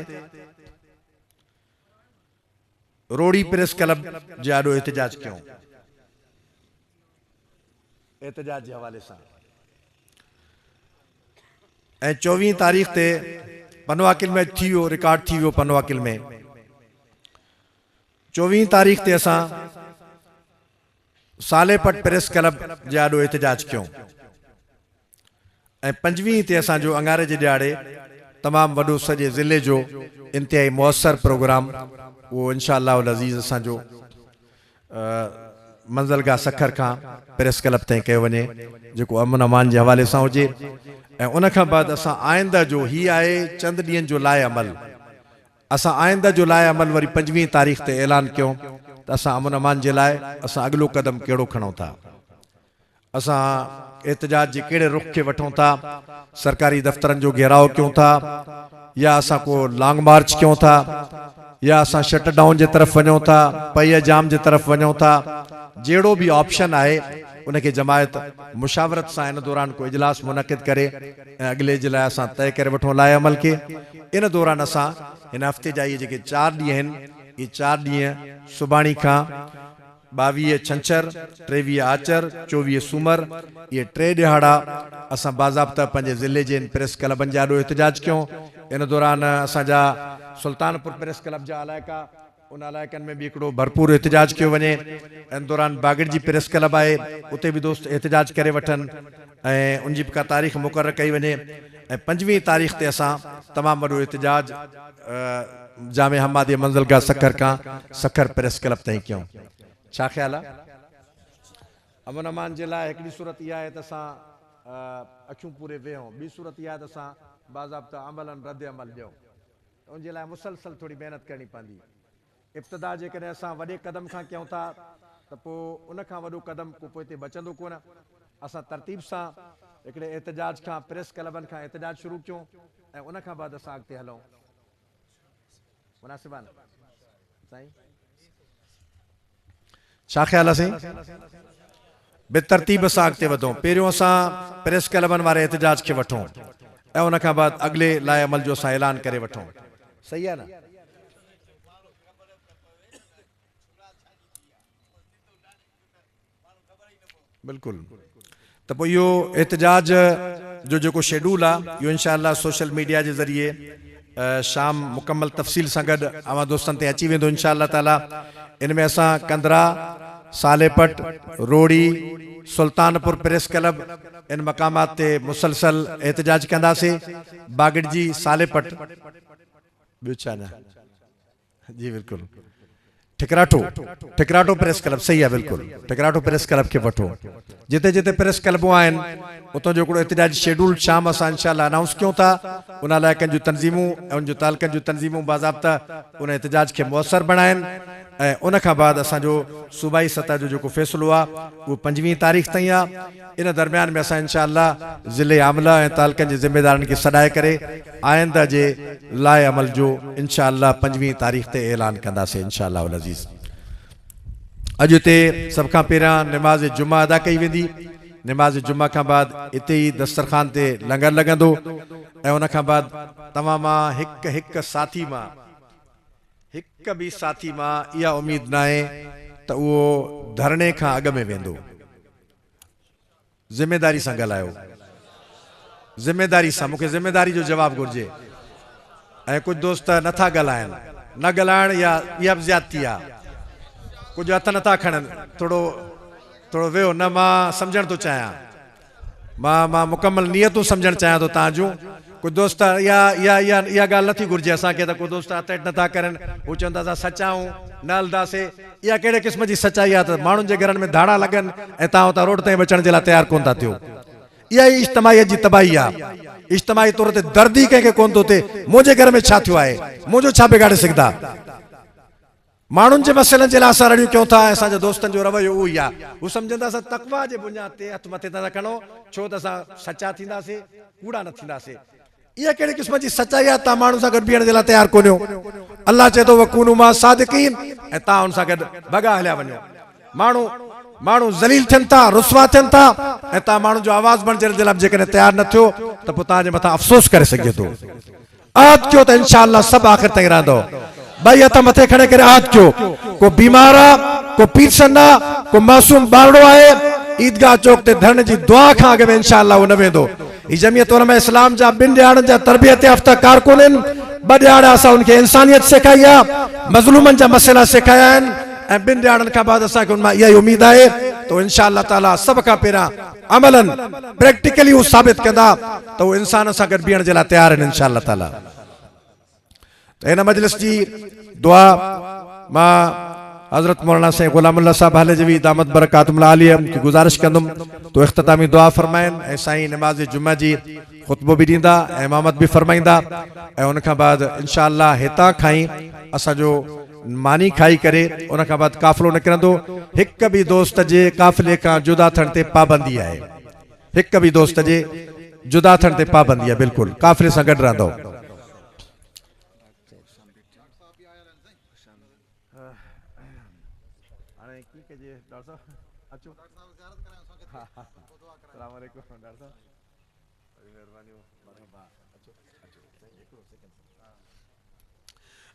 Speaker 1: रोड़ी प्रेस क्लब जे आॾो एहतजाज कयूं एहतजाज जे हवाले सां। ऐं 24 तारीख़ ते पनवाकिल में थी वियो, रिकॉर्ड थी वियो पनवाकिल में। 24 तारीख़ ते असां सालेपट प्रेस क्लब जे आॾो एहतजाज कयूं ऐं 25 ते असांजो अंगारे जे ॾियारे तमामु वॾो सॼे ज़िले जो इंतिहाई मुअसर प्रोग्राम वो इंशा अल्लाह अज़ीज़ असांजो मंज़िलगाह सखर खां प्रेस क्लब ताईं कयो वञे, जेको अमन अमान जे हवाले सां हुजे। ऐं उन खां बाद असां आइंदा जो ही आहे चंद ॾींहंनि जो लाइ अमल, असां आइंदा जो लाइ अमल वरी 25 तारीख़ ते ऐलान कयूं त असां अमन अमान जे लाइ असां अॻिलो कदम कहिड़ो खणूं था। असां एहतजाज जे कहिड़े रुख खे वठूं था, सरकारी दफ़्तरनि जो घेराव कयूं था, या असां को लॉन्ग मार्च कयूं था, या असां शट डाउन जे तरफ़ वञूं था, पई जाम जे तरफ़ वञूं था, जहिड़ो भी ऑप्शन आहे उनखे जमायत मुशावरत सां इन दौरान को इजलास मुनक़िद करे अगले जे लाइ असां तय करे वठूं लाइ अमल के। इन दौरान असां हिन हफ़्ते जा इहे जेके 4 ॾींहं आहिनि, इहे 4 ॾींहं सुभाणे खां 22 छंछर, 23 आचर, 24 सूमर, ये 3 ॾिहाड़ा असां बाज़ाब्ता पंहिंजे ज़िले जे प्रेस क्लबनि जा ॾो एहतजाज कयूं। इन दौरान असांजा सुल्तानपुर प्रेस क्लब जा इलाइक़ा, उन इलाइक़नि में भी हिकिड़ो भरपूर एहतजाज कयो वञे। इन दौरान बागड़ जी प्रेस क्लब आहे, उते भी दोस्त एहतजाज करे वठनि ऐं उनजी का तारीख़ मुक़रर कई वञे। ऐं 5वीं तारीख़ ते असां तमामु वॾो एहतजाज जामे हमादी मंज़िलगाह सखर खां सखर प्रेस क्लब ताईं कयूं। छा ख़्याल आहे? अमन अमान जे लाइ हिकिड़ी सूरत इहा आहे त असां अखियूं पूरे वेहूं, ॿी सूरत इहा आहे त असां बाज़ाब्ता अमलनि रद्द अमल ॾियूं। उनजे लाइ मुसलसल थोरी महिनत करणी पवंदी। इब्तिदा जेकॾहिं असां वॾे क़दम खां कयूं था त पोइ उन खां वॾो क़दम को पोइ हिते बचंदो कोन। असां तरतीब सां हिकिड़े एहतजाज खां प्रेस क्लबनि खां एहतजाज शुरू कयूं ऐं उन खां बाद असां अॻिते हलूं। मुनासिब आहे न साईं? छा ख़्याल आहे साईं? बेतरतीब सां अॻिते वधूं। पहिरियों असां प्रेस क्लबनि वारे एहतजाज खे वठूं ऐं उन खां बाद अॻिले लाइ अमल जो असां ऐलान करे वठूं। सही आहे न? बिल्कुलु। त पोइ इहो एहतजाज जो जेको शेड्यूल आहे इहो इंशाअल्लाह सोशल मीडिया जे ज़रिए शाम मुकम्मल तफ़सील सां गॾु अवां दोस्तनि ते अची वेंदो इंशाअल्लाह ताला। इन में असां कंदरा, सालेपट, रोड़ी, सुल्तानपुर प्रेस क्लब इन मक़ामात ते मुसलसल एहतजाज कंदासीं। बागड़ जी, सालेपट, ॿियो छा न? जी बिल्कुलु। ठिकराटो प्रेस क्लब सही है, बिल्कुल ठिकराटो प्रेस क्लब के वठो। जिते जिते प्रेस क्लबूं आहिनि उतो जो हिकिड़ो एहतजाज शेड्यूल शाम असां इंशाअल्लाह अनाउंस कयूं था। उन इलाइक़नि जूं तंज़ीमूं ऐं उन जूं तालुकनि जूं तंज़ीमूं बाज़ाब्ता उन एहतजाज खे मुयसर बणाइनि ऐं उन खां बाद असांजो सूबाई सतह जो जेको फ़ैसिलो आहे उहो 5वीं तारीख़ ताईं आहे। इन दरमियान में असां इंशाअल्लाह ज़िले आमला ऐं तालुकनि जे ज़िम्मेदारनि खे सॾाए करे आइंदा जे लाइ अमल जो इंशाअल्लाह 5वीं तारीख़ ते ऐलान कंदासीं इंशाअल्लाह उल अज़ीज़। अॼु हिते सभ खां पहिरियां नमाज़ जुमा अदा कई वेंदी। नमाज़ जुमा खां बाद हिते ई दस्तरखान ते लंगर लॻंदो ऐं उन खां बाद तव्हां मां हिकु साथी मां हिकु बि साथी मां इहा उमेद न आहे त उहो धरणे खां अॻु में वेंदो। ज़िम्मेदारी सां ॻाल्हायो, ज़िम्मेदारी सां। मूंखे ज़िम्मेदारी जो जवाबु घुरिजे। ऐं कुझु दोस्त नथा ॻाल्हाइनि, न ॻाल्हाइण इहा बि ज़्यादती आहे। कुझु हथ नथा खणनि, थोरो वेहो न। मां सम्झणु थो चाहियां, मां मुकम्मल नियतूं सम्झणु चाहियां थो तव्हां जूं। कुझु दोस्त इहा ॻाल्हि नथी घुरिजे असांखे त कुझु दोस्त हथ हेठि नथा करनि। हू चवनि था असां सचा आहियूं, न हलंदासीं। इहा कहिड़े क़िस्म जी सचाई आहे त माण्हुनि जे घरनि में धाड़ा लॻनि ऐं तव्हां हुतां रोड ताईं बचण जे लाइ तयारु कोन था थियो। इहा ई इज्तिमाइयत जी तबाही आहे। इज्तिमाई तौर ते दर्दी कंहिंखे कोन थो थिए मुंहिंजे घर में छा थियो आहे, मुंहिंजो छा बिगाड़े सघंदा। माण्हुनि जे मसइलनि जे लाइ असां रड़ियूं कयूं था। असांजे दोस्तनि जो रवैयो उहो ई आहे। हू सम्झंदा असां तक़वा जे बुनियाद ते हथ मथे था खणो, छो त असां सचा थींदासीं, कूड़ा न थींदासीं। इहा कहिड़े क़िस्म जी सचाई आहे? तव्हां माण्हुनि सां गॾु बीहण जे लाइ तयारु कोन आहियो। अल्लाह चए थो वकूनू मां सादिकीन, ऐं तव्हां हुन सां गॾु भॻा हलिया वञो। माण्हू ज़लील थियनि था, रुसवा थियनि था ऐं तव्हां माण्हुनि जो आवाज़ बणजण जे लाइ जेकॾहिं तयारु न थियो त पोइ तव्हांजे मथां अफ़सोस करे सघे थो। आहद कयो त इंशाअल्लाह सभु आख़िर ताईं रहंदो। भाई हथ मथे खणे करे आहद कयो। को बीमार आहे, को पीरसन आहे, को मासूम ॿारड़ो आहे, ईदगाह चौक ते धरणे जी दुआ खां अॻु में इंशाअल्लाह उहो न वेंदो। ही जमियत उलमा इस्लाम जा 2 ॾियारनि जा तरबियत याफ़्ता कारकुन आहिनि। 2 ॾियार असां उनखे इंसानियत सेखारी आहे, मज़लूमनि जा मसइला सेखारिया आहिनि ऐं 2 ॾियारनि खां बाद असांखे उन मां इहा ई उमेद आहे त इंशाअल्लाह ताला सभ खां पहिरियां अमलन प्रैक्टिकली हू साबित कंदा त उहो इंसान सां गॾु बीहण जे लाइ तयारु आहिनि इंशाअल्लाह ताला। त हिन मजलिस जी दुआ मां हज़रत मौलाना साईं ग़ुलामुल्लाह साहब हालेजवी दामत बरकातुहुल आलिया की गुज़ारिश कंदुमि तो इख्तितामी दुआ फरमाइनि ऐं साईं नमाज़ जुमा जी ख़ुतबो बि ॾींदा ऐं इमामत बि फरमाईंदा ऐं उन खां बाद इंशाअल्लाह हितां खां ई असांजो मानी खाई करे उन खां बाद काफ़िलो निकिरंदो। हिक बि दोस्त जे काफ़िले खां जुदा थियण ते पाबंदी आहे, हिक बि दोस्त जे जुदा थियण ते पाबंदी आहे, बिल्कुलु काफ़िले सां गॾु रहंदो।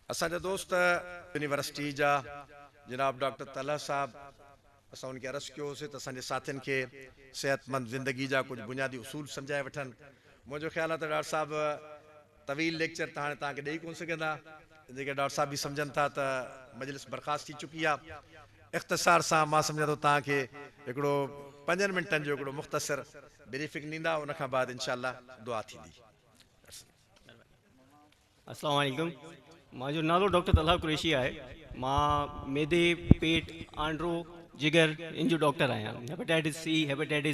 Speaker 1: असांजा दोस्त यूनिवर्सिटी जा जनाब डॉक्टर तलहा साहब, असां उनखे अर्ज़ु कयोसीं त असांजे साथियुनि खे सेहतमंद ज़िंदगी जा कुझु बुनियादी उसूल सम्झाए वठनि। मुंहिंजो ख़्यालु आहे त डॉक्टर साहब तवील लेक्चर त हाणे तव्हांखे ॾेई कोन सघंदा, जेके डॉक्टर साहब बि सम्झनि था त मजलिस बर्ख़ास्त थी चुकी आहे। इख़्तिसार सां मां सम्झां थो तव्हांखे हिकिड़ो 5 मिंटनि जो हिकिड़ो मुख़्तसिर ब्रीफिंग ॾींदा, उनखां बाद इंशाअल्लाह दुआ थींदी।
Speaker 2: अस्सलाम वालेकुम। मुंहिंजो नालो डॉक्टर तलहा कुरैशी आहे। मां मेदे पेट आंड्रो जिगर इन जो डॉक्टर आहियां। Hepatitis C, hepatitis